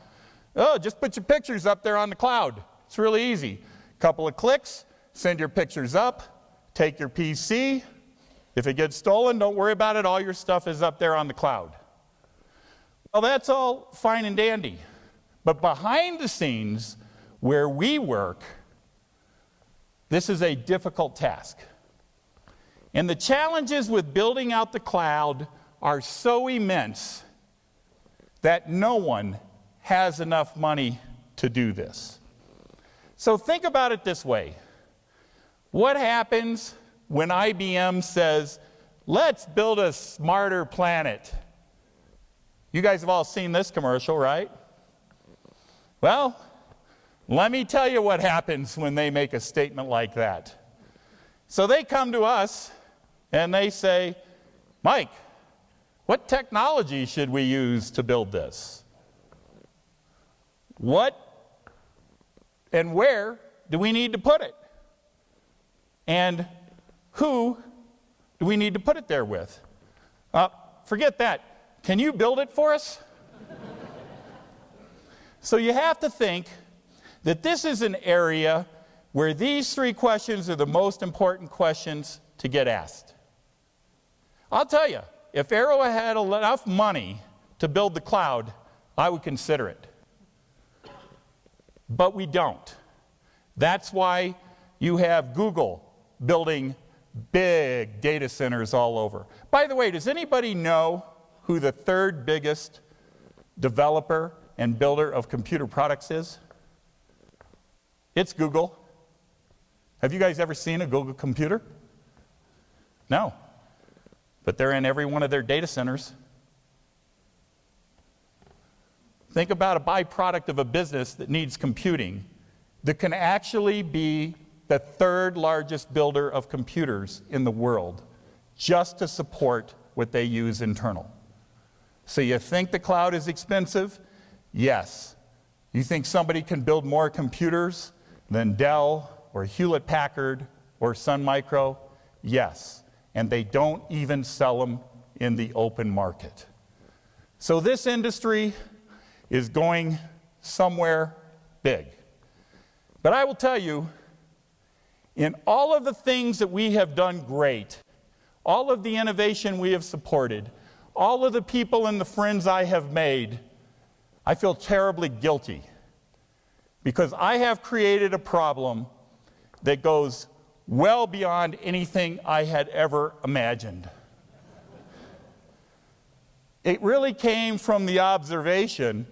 Oh, just put your pictures up there on the cloud. It's really easy. Couple of clicks, send your pictures up, take your PC. If it gets stolen, don't worry about it. All your stuff is up there on the cloud. Well, that's all fine and dandy. But behind the scenes, where we work, this is a difficult task. And the challenges with building out the cloud are so immense that no one has enough money to do this. So think about it this way. What happens when IBM says, let's build a smarter planet? You guys have all seen this commercial, right? Well, let me tell you what happens when they make a statement like that. So they come to us and they say, Mike, what technology should we use to build this? What and where do we need to put it? And who do we need to put it there with? Forget that. Can you build it for us? So you have to think that this is an area where these three questions are the most important questions to get asked. I'll tell you, if Arrow had enough money to build the cloud, I would consider it. But we don't. That's why you have Google building big data centers all over. By the way, does anybody know who the third biggest developer and builder of computer products is? It's Google. Have you guys ever seen a Google computer? No. But they're in every one of their data centers. Think about a byproduct of a business that needs computing that can actually be the third largest builder of computers in the world just to support what they use internal. So you think the cloud is expensive? Yes. You think somebody can build more computers than Dell or Hewlett-Packard or Sun Micro? Yes. And they don't even sell them in the open market. So this industry is going somewhere big. But I will tell you, in all of the things that we have done great, all of the innovation we have supported, all of the people and the friends I have made, I feel terribly guilty because I have created a problem that goes well beyond anything I had ever imagined. It really came from the observation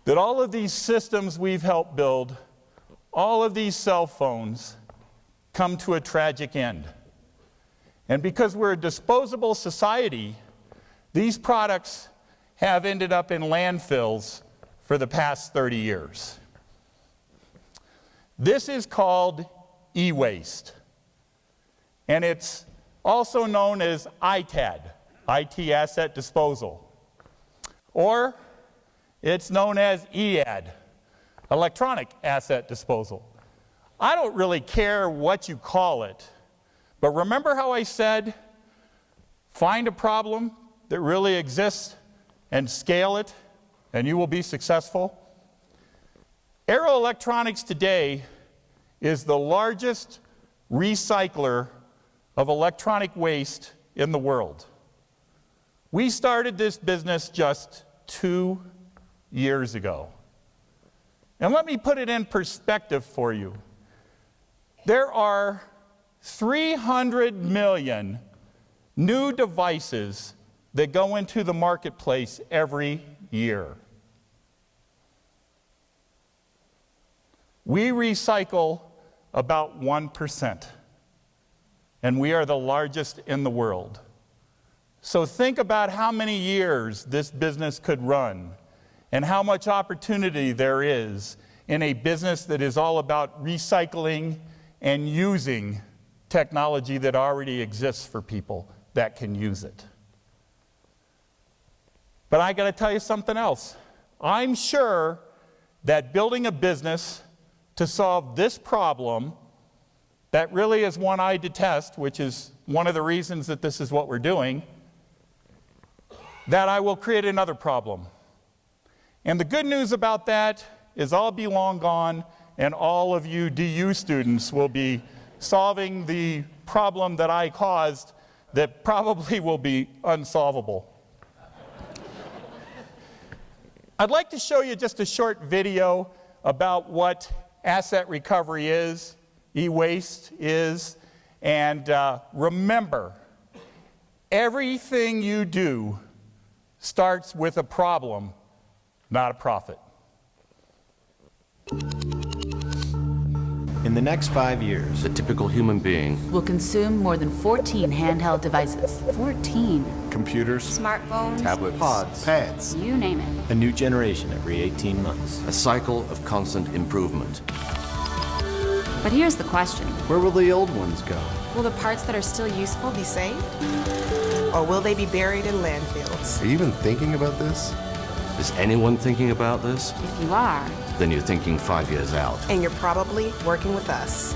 that all of these systems we've helped build, all of these cell phones, come to a tragic end. And because we're a disposable society, these products have ended up in landfills for the past 30 years. This is called e-waste. And it's also known as ITAD, IT Asset Disposal. Or it's known as EAD, Electronic Asset Disposal. I don't really care what you call it, but remember how I said, find a problem that really exists and scale it, and you will be successful? Arrow Electronics today is the largest recycler of electronic waste in the world. We started this business just 2 years ago. And let me put it in perspective for you. There are 300 million new devices that go into the marketplace every year. We recycle about 1%, and we are the largest in the world. So think about how many years this business could run and how much opportunity there is in a business that is all about recycling and using technology that already exists for people that can use it. But I got to tell you something else. I'm sure that building a business to solve this problem, that really is one I detest, which is one of the reasons that this is what we're doing, that I will create another problem. And the good news about that is I'll be long gone, and all of you DU students will be solving the problem that I caused that probably will be unsolvable. I'd like to show you just a short video about what asset recovery is, e-waste is, and remember, everything you do starts with a problem, not a profit. In the next 5 years, The typical human being Will consume more than 14 handheld devices. 14. computers, Smartphones. tablets, pods, pads, You name it. a new generation every 18 months. a cycle of constant improvement. But here's the question. Where will the old ones go? Will the parts that are still useful be saved? Or will they be buried in landfills? Are you even thinking about this? Is anyone thinking about this? If you are, Then you're thinking 5 years out. And you're probably working with us.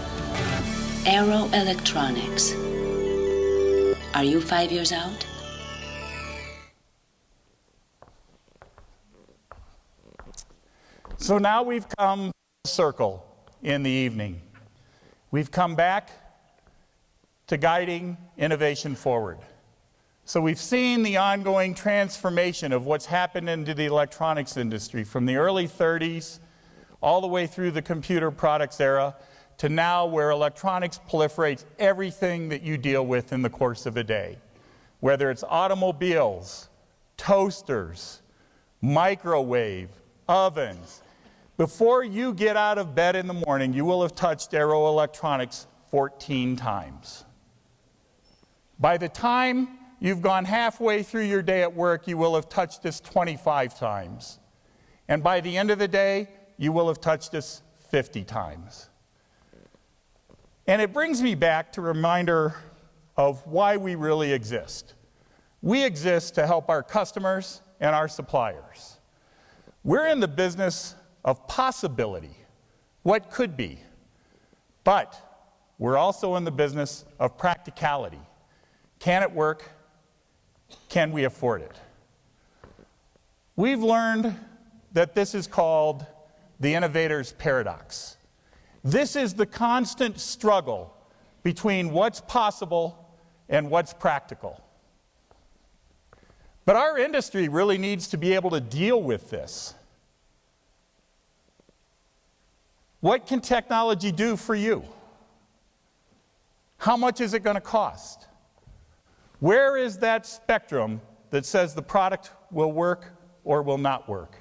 Aero Electronics. Are you 5 years out? So now we've come full circle in the evening. We've come back to guiding innovation forward. So we've seen the ongoing transformation of what's happened into the electronics industry from the early 30s all the way through the computer products era to now where electronics proliferates everything that you deal with in the course of a day. Whether it's automobiles, toasters, microwave, ovens. Before you get out of bed in the morning, you will have touched Aero Electronics 14 times. By the time you've gone halfway through your day at work, you will have touched this 25 times. And by the end of the day, you will have touched this 50 times. And it brings me back to a reminder of why we really exist. We exist to help our customers and our suppliers. We're in the business of possibility, what could be. But we're also in the business of practicality. Can it work? Can we afford it? We've learned that this is called the innovator's paradox. This is the constant struggle between what's possible and what's practical. But our industry really needs to be able to deal with this. What can technology do for you? How much is it going to cost? Where is that spectrum that says the product will work or will not work?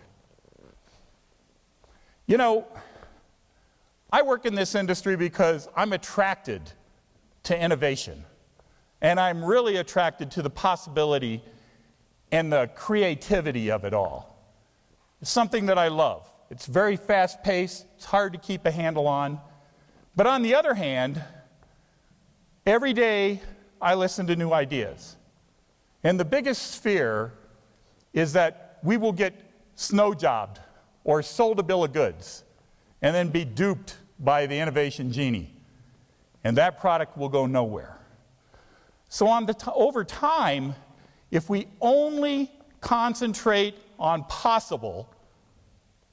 You know, I work in this industry because I'm attracted to innovation. And I'm really attracted to the possibility and the creativity of it all. It's something that I love. It's very fast-paced. It's hard to keep a handle on. But on the other hand, every day I listen to new ideas. And the biggest fear is that we will get snow-jobbed or sold a bill of goods and then be duped by the innovation genie. And that product will go nowhere. So over time, if we only concentrate on possible,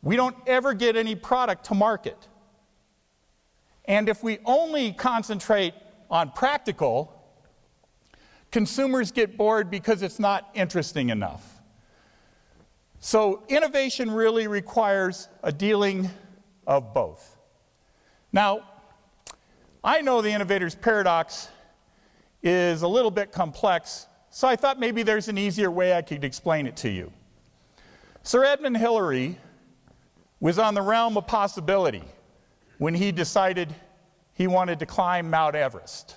we don't ever get any product to market. And if we only concentrate on practical, consumers get bored because it's not interesting enough. So innovation really requires a dealing of both. Now, I know the innovator's paradox is a little bit complex, so I thought maybe there's an easier way I could explain it to you. Sir Edmund Hillary was on the realm of possibility when he decided he wanted to climb Mount Everest.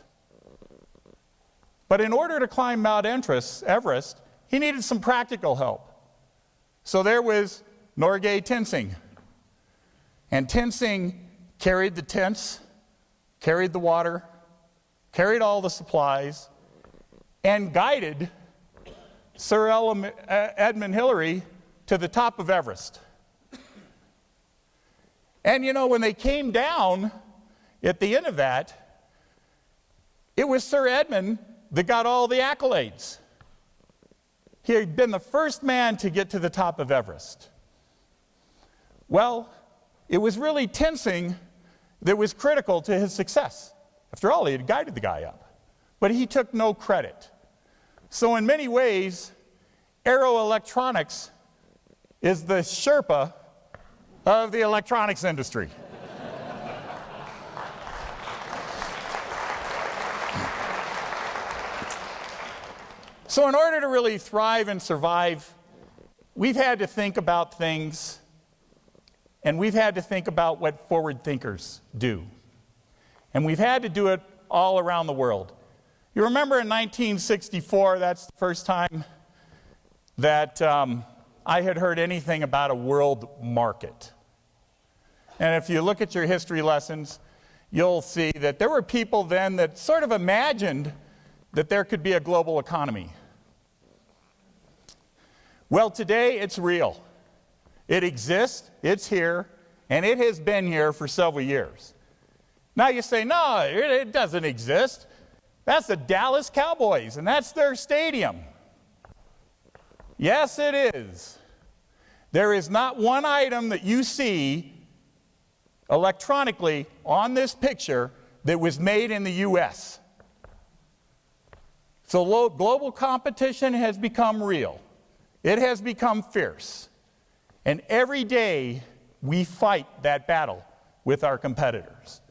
But in order to climb Mount Everest, he needed some practical help. So there was Norgay Tenzing. And Tenzing carried the tents, carried the water, carried all the supplies, and guided Sir Edmund Hillary to the top of Everest. And you know, when they came down at the end of that, it was Sir Edmund that got all the accolades. He had been the first man to get to the top of Everest. Well, it was really Tenzing that was critical to his success. After all, he had guided the guy up. But he took no credit. So in many ways, Arrow Electronics is the Sherpa of the electronics industry. So in order to really thrive and survive, we've had to think about things, and we've had to think about what forward thinkers do. And we've had to do it all around the world. You remember in 1964, that's the first time that I had heard anything about a world market. And if you look at your history lessons, you'll see that there were people then that sort of imagined that there could be a global economy. Well, today it's real. It exists, it's here, and it has been here for several years. Now you say, no, it doesn't exist. That's the Dallas Cowboys, and that's their stadium. Yes, it is. There is not one item that you see electronically on this picture that was made in the U.S. So global competition has become real. It has become fierce. And every day we fight that battle with our competitors.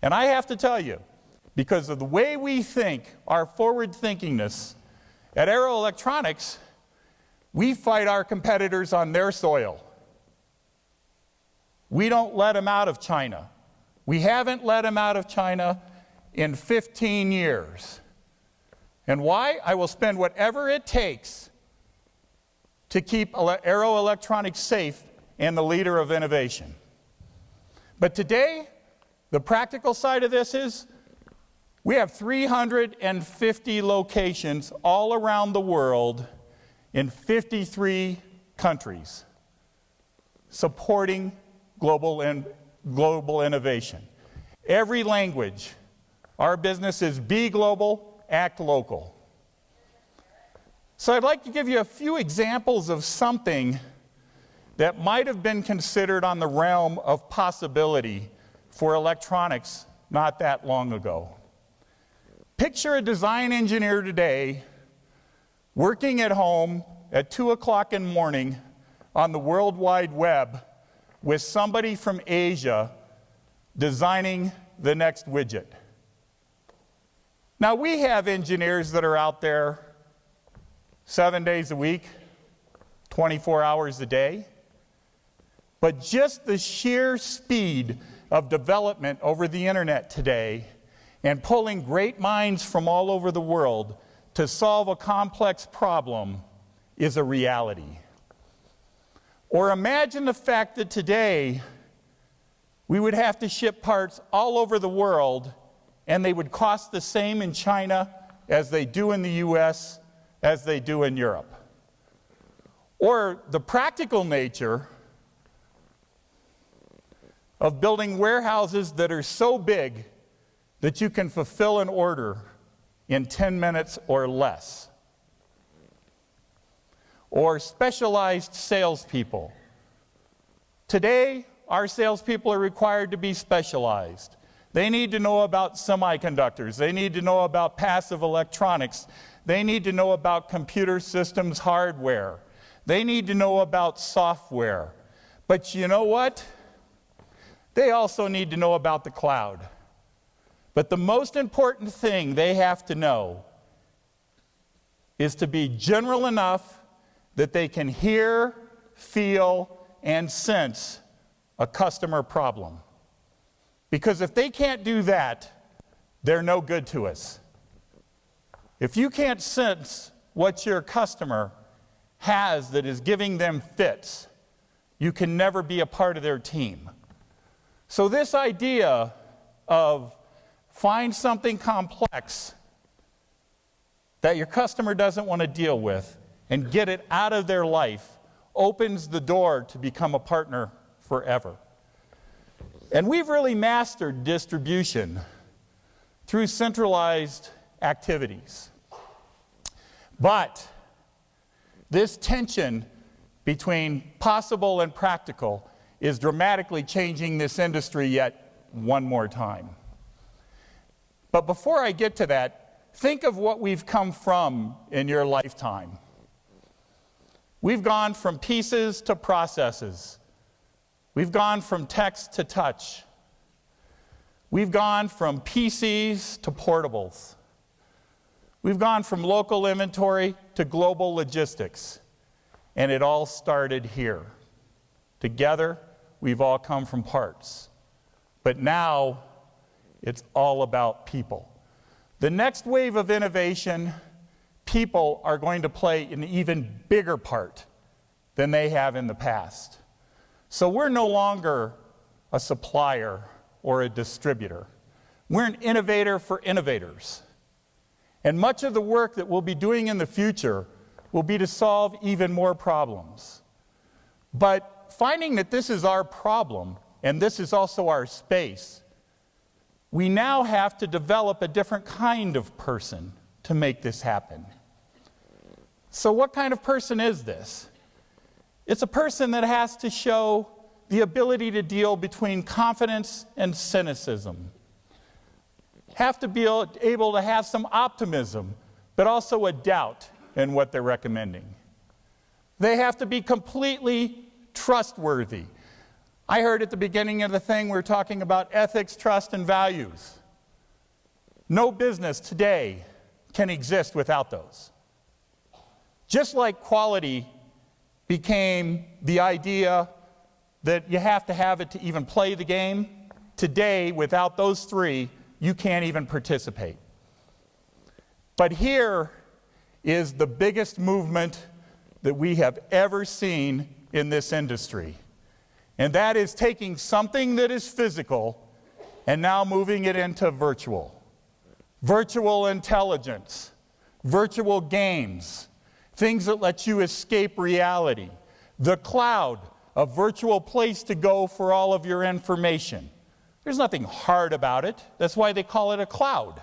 And I have to tell you, because of the way we think, our forward thinkingness, at Arrow Electronics, we fight our competitors on their soil. We don't let them out of China. We haven't let them out of China in 15 years. And why? I will spend whatever it takes to keep Arrow Electronics safe and the leader of innovation. But today, the practical side of this is we have 350 locations all around the world in 53 countries supporting global innovation. Every language. Our business is be global, act local. So I'd like to give you a few examples of something that might have been considered on the realm of possibility for electronics not that long ago. Picture a design engineer today working at home at 2 o'clock in the morning on the World Wide Web with somebody from Asia designing the next widget. Now, we have engineers that are out there 7 days a week, 24 hours a day. But just the sheer speed of development over the internet today and pulling great minds from all over the world to solve a complex problem is a reality. Or imagine the fact that today we would have to ship parts all over the world and they would cost the same in China as they do in the US, as they do in Europe. Or the practical nature of building warehouses that are so big that you can fulfill an order in 10 minutes or less. Or specialized salespeople. Today, our salespeople are required to be specialized. They need to know about semiconductors. They need to know about passive electronics. They need to know about computer systems hardware. They need to know about software. But you know what? They also need to know about the cloud. But the most important thing they have to know is to be general enough that they can hear, feel, and sense a customer problem. Because if they can't do that, they're no good to us. If you can't sense what your customer has that is giving them fits, you can never be a part of their team. So this idea of find something complex that your customer doesn't want to deal with and get it out of their life opens the door to become a partner forever. And we've really mastered distribution through centralized activities. But this tension between possible and practical is dramatically changing this industry yet one more time. But before I get to that, think of what we've come from in your lifetime. We've gone from pieces to processes. We've gone from text to touch. We've gone from PCs to portables. We've gone from local inventory to global logistics. And it all started here. Together, we've all come from parts. But now, it's all about people. The next wave of innovation, people are going to play an even bigger part than they have in the past. So we're no longer a supplier or a distributor. We're an innovator for innovators. And much of the work that we'll be doing in the future will be to solve even more problems. But finding that this is our problem, and this is also our space, we now have to develop a different kind of person to make this happen. So what kind of person is this? It's a person that has to show the ability to deal between confidence and cynicism. Have to be able to have some optimism, but also a doubt in what they're recommending. They have to be completely trustworthy. I heard at the beginning of the thing we were talking about ethics, trust, and values. No business today can exist without those. Just like quality became the idea that you have to have it to even play the game, today, without those three, you can't even participate. But here is the biggest movement that we have ever seen in this industry. And that is taking something that is physical and now moving it into virtual. Virtual intelligence, virtual games, things that let you escape reality. The cloud, a virtual place to go for all of your information. There's nothing hard about it. That's why they call it a cloud.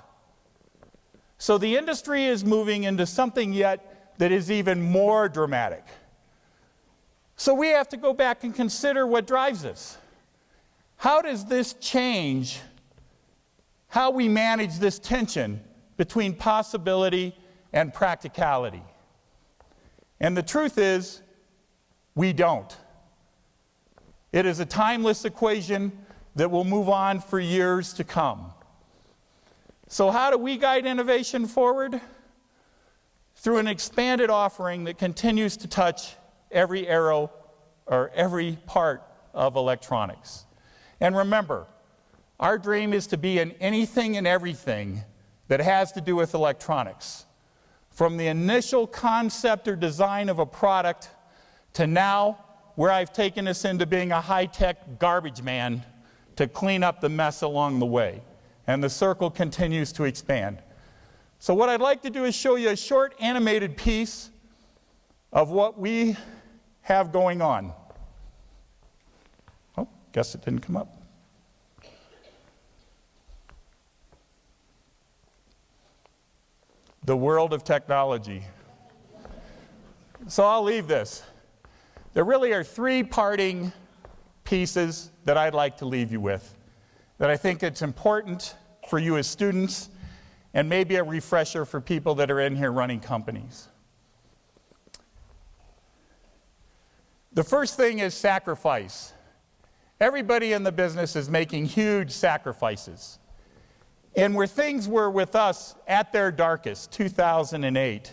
So the industry is moving into something yet that is even more dramatic. So we have to go back and consider what drives us. How does this change how we manage this tension between possibility and practicality? And the truth is, we don't. It is a timeless equation that will move on for years to come. So how do we guide innovation forward? Through an expanded offering that continues to touch every arrow or every part of electronics. And remember, our dream is to be in anything and everything that has to do with electronics. From the initial concept or design of a product to now, where I've taken us into being a high-tech garbage man to clean up the mess along the way. And the circle continues to expand. So what I'd like to do is show you a short animated piece of what we have going on. Oh, guess it didn't come up. The world of technology. So I'll leave this. There really are three parting pieces that I'd like to leave you with, that I think it's important for you as students, and maybe a refresher for people that are in here running companies. The first thing is sacrifice. Everybody in the business is making huge sacrifices. And where things were with us at their darkest, 2008,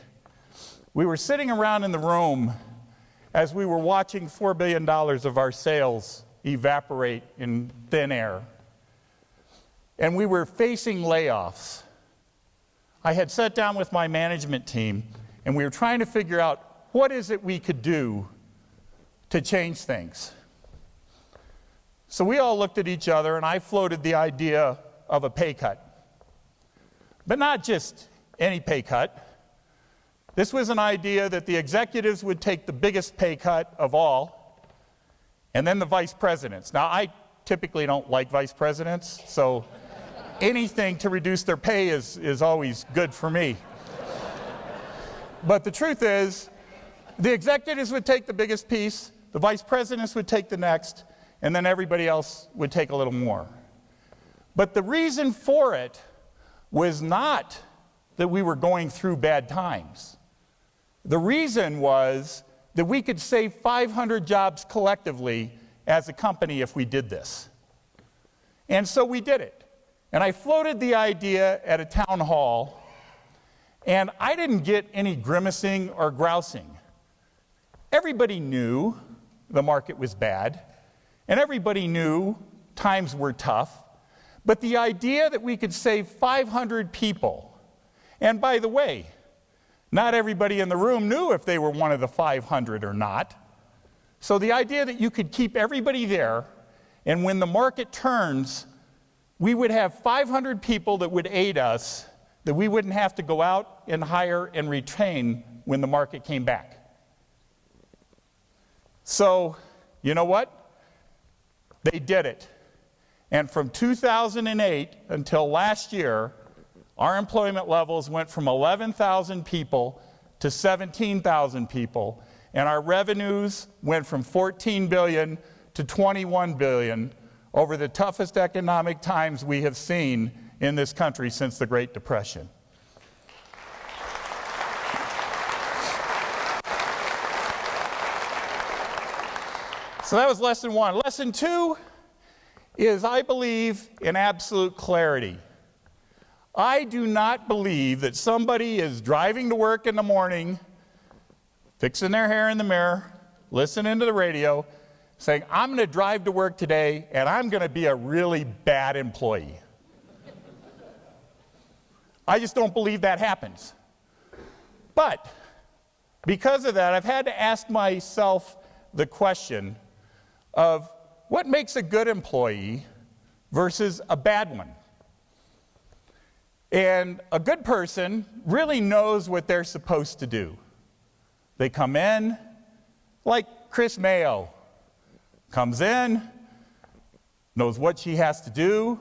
we were sitting around in the room as we were watching $4 billion of our sales evaporate in thin air. And we were facing layoffs. I had sat down with my management team, and we were trying to figure out what is it we could do to change things. So we all looked at each other, and I floated the idea of a pay cut. But not just any pay cut. This was an idea that the executives would take the biggest pay cut of all, and then the vice presidents. Now, I typically don't like vice presidents, so anything to reduce their pay is always good for me. But the truth is, the executives would take the biggest piece, the vice presidents would take the next, and then everybody else would take a little more. But the reason for it was not that we were going through bad times. The reason was that we could save 500 jobs collectively as a company if we did this. And so we did it. And I floated the idea at a town hall, and I didn't get any grimacing or grousing. Everybody knew the market was bad, and everybody knew times were tough, but the idea that we could save 500 people, and by the way, not everybody in the room knew if they were one of the 500 or not. So the idea that you could keep everybody there, and when the market turns, we would have 500 people that would aid us, that we wouldn't have to go out and hire and retrain when the market came back. So, you know what? They did it. And from 2008 until last year, our employment levels went from 11,000 people to 17,000 people, and our revenues went from 14 billion to 21 billion over the toughest economic times we have seen in this country since the Great Depression. So that was lesson one. Lesson two is I believe in absolute clarity. I do not believe that somebody is driving to work in the morning, fixing their hair in the mirror, listening to the radio, saying, I'm going to drive to work today and I'm going to be a really bad employee. I just don't believe that happens. But because of that, I've had to ask myself the question of what makes a good employee versus a bad one. And a good person really knows what they're supposed to do. They come in, like Chris Mayo comes in, knows what she has to do,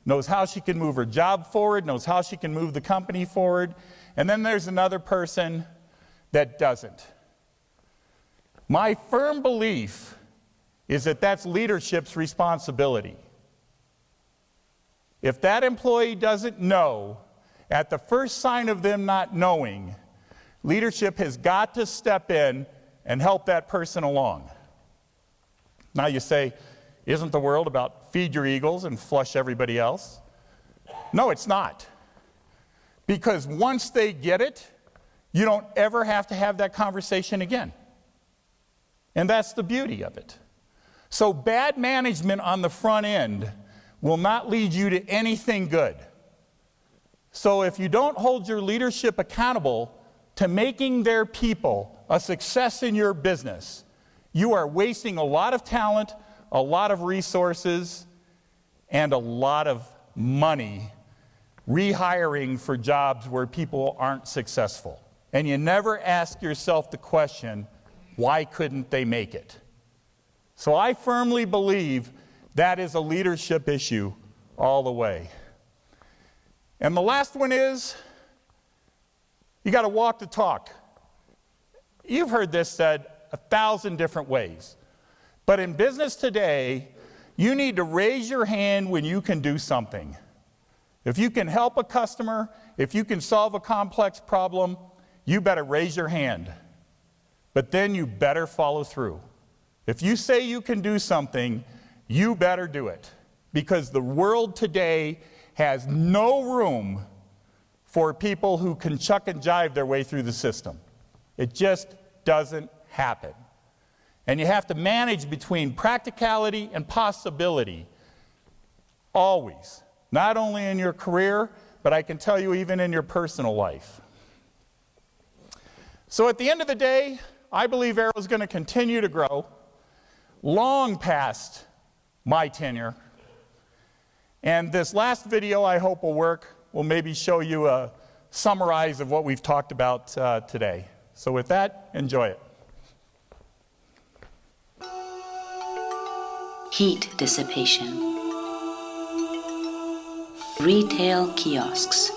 knows how she can move her job forward, knows how she can move the company forward, and then there's another person that doesn't. My firm belief is that that's leadership's responsibility. If that employee doesn't know, at the first sign of them not knowing, leadership has got to step in and help that person along. Now you say, isn't the world about feed your eagles and flush everybody else? No, it's not. Because once they get it, you don't ever have to have that conversation again. And that's the beauty of it. So bad management on the front end will not lead you to anything good. So if you don't hold your leadership accountable to making their people a success in your business, you are wasting a lot of talent, a lot of resources, and a lot of money rehiring for jobs where people aren't successful. And you never ask yourself the question, why couldn't they make it? So I firmly believe that is a leadership issue all the way. And the last one is, you got to walk the talk. You've heard this said 1,000 different ways. But in business today, you need to raise your hand when you can do something. If you can help a customer, if you can solve a complex problem, you better raise your hand. But then you better follow through. If you say you can do something, you better do it. Because the world today has no room for people who can chuck and jive their way through the system. It just doesn't happen. And you have to manage between practicality and possibility always, not only in your career, but I can tell you even in your personal life. So at the end of the day, I believe Arrow is going to continue to grow long past my tenure. And this last video, I hope will work, will maybe show you a summarize of what we've talked about today. So with that, enjoy it. Heat dissipation. Retail kiosks.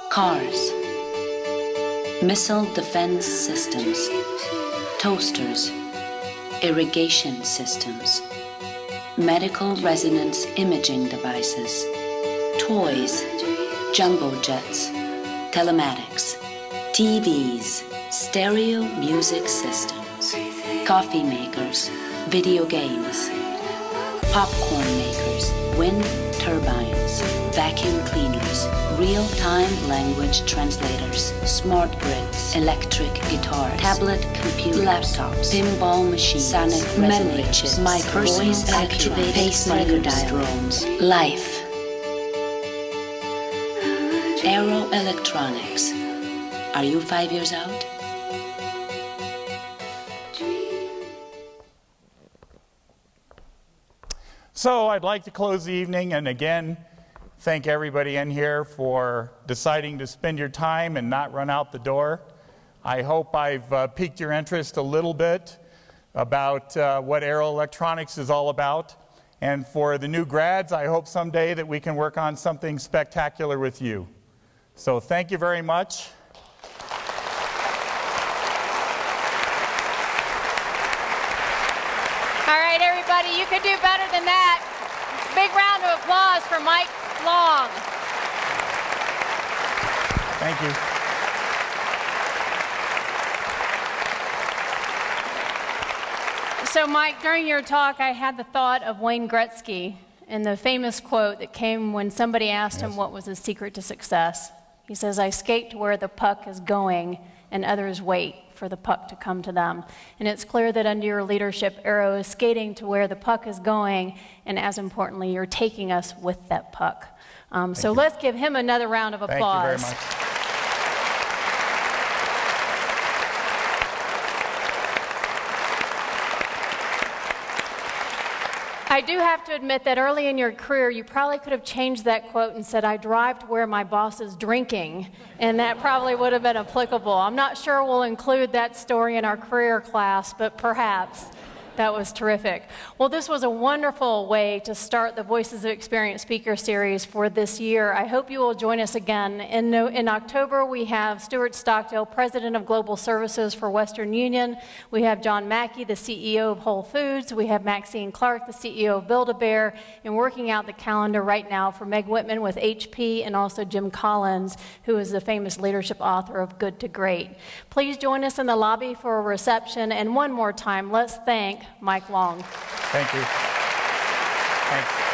Cars. Missile defense systems. Toasters. Irrigation systems. Medical resonance imaging devices. Toys. Jumbo jets. Telematics. TVs. Stereo music systems. Coffee makers. Video games. Popcorn makers. Wind turbines. Vacuum cleaners. Real-time language translators. Smart grids. Electric guitars. Tablet computers. Laptops. Pinball machines. Sonic memory chips. Microvoice activated pacemaker drones. Life. Arrow Electronics. Are you 5 years out? So I'd like to close the evening and again thank everybody in here for deciding to spend your time and not run out the door. I hope I've piqued your interest a little bit about what Arrow Electronics is all about. And for the new grads, I hope someday that we can work on something spectacular with you. So thank you very much. All right, everybody, you could do better than that. Big round of applause for Mike Long. Thank you. So, Mike, during your talk, I had the thought of Wayne Gretzky and the famous quote that came when somebody asked him what was his secret to success. He says, "I skate to where the puck is going, and others wait for the puck to come to them." And it's clear that under your leadership, Arrow is skating to where the puck is going, and as importantly, you're taking us with that puck. So let's give him another round of applause. Thank you very much. I do have to admit that early in your career, you probably could have changed that quote and said, "I drive to where my boss is drinking," and that probably would have been applicable. I'm not sure we'll include that story in our career class, but perhaps. That was terrific. Well, this was a wonderful way to start the Voices of Experience speaker series for this year. I hope you will join us again. In October, we have Stuart Stockdale, President of Global Services for Western Union. We have John Mackey, the CEO of Whole Foods. We have Maxine Clark, the CEO of Build-A-Bear, and working out the calendar right now for Meg Whitman with HP, and also Jim Collins, who is the famous leadership author of Good to Great. Please join us in the lobby for a reception, and one more time, let's thank Mike Long. Thank you. Thanks.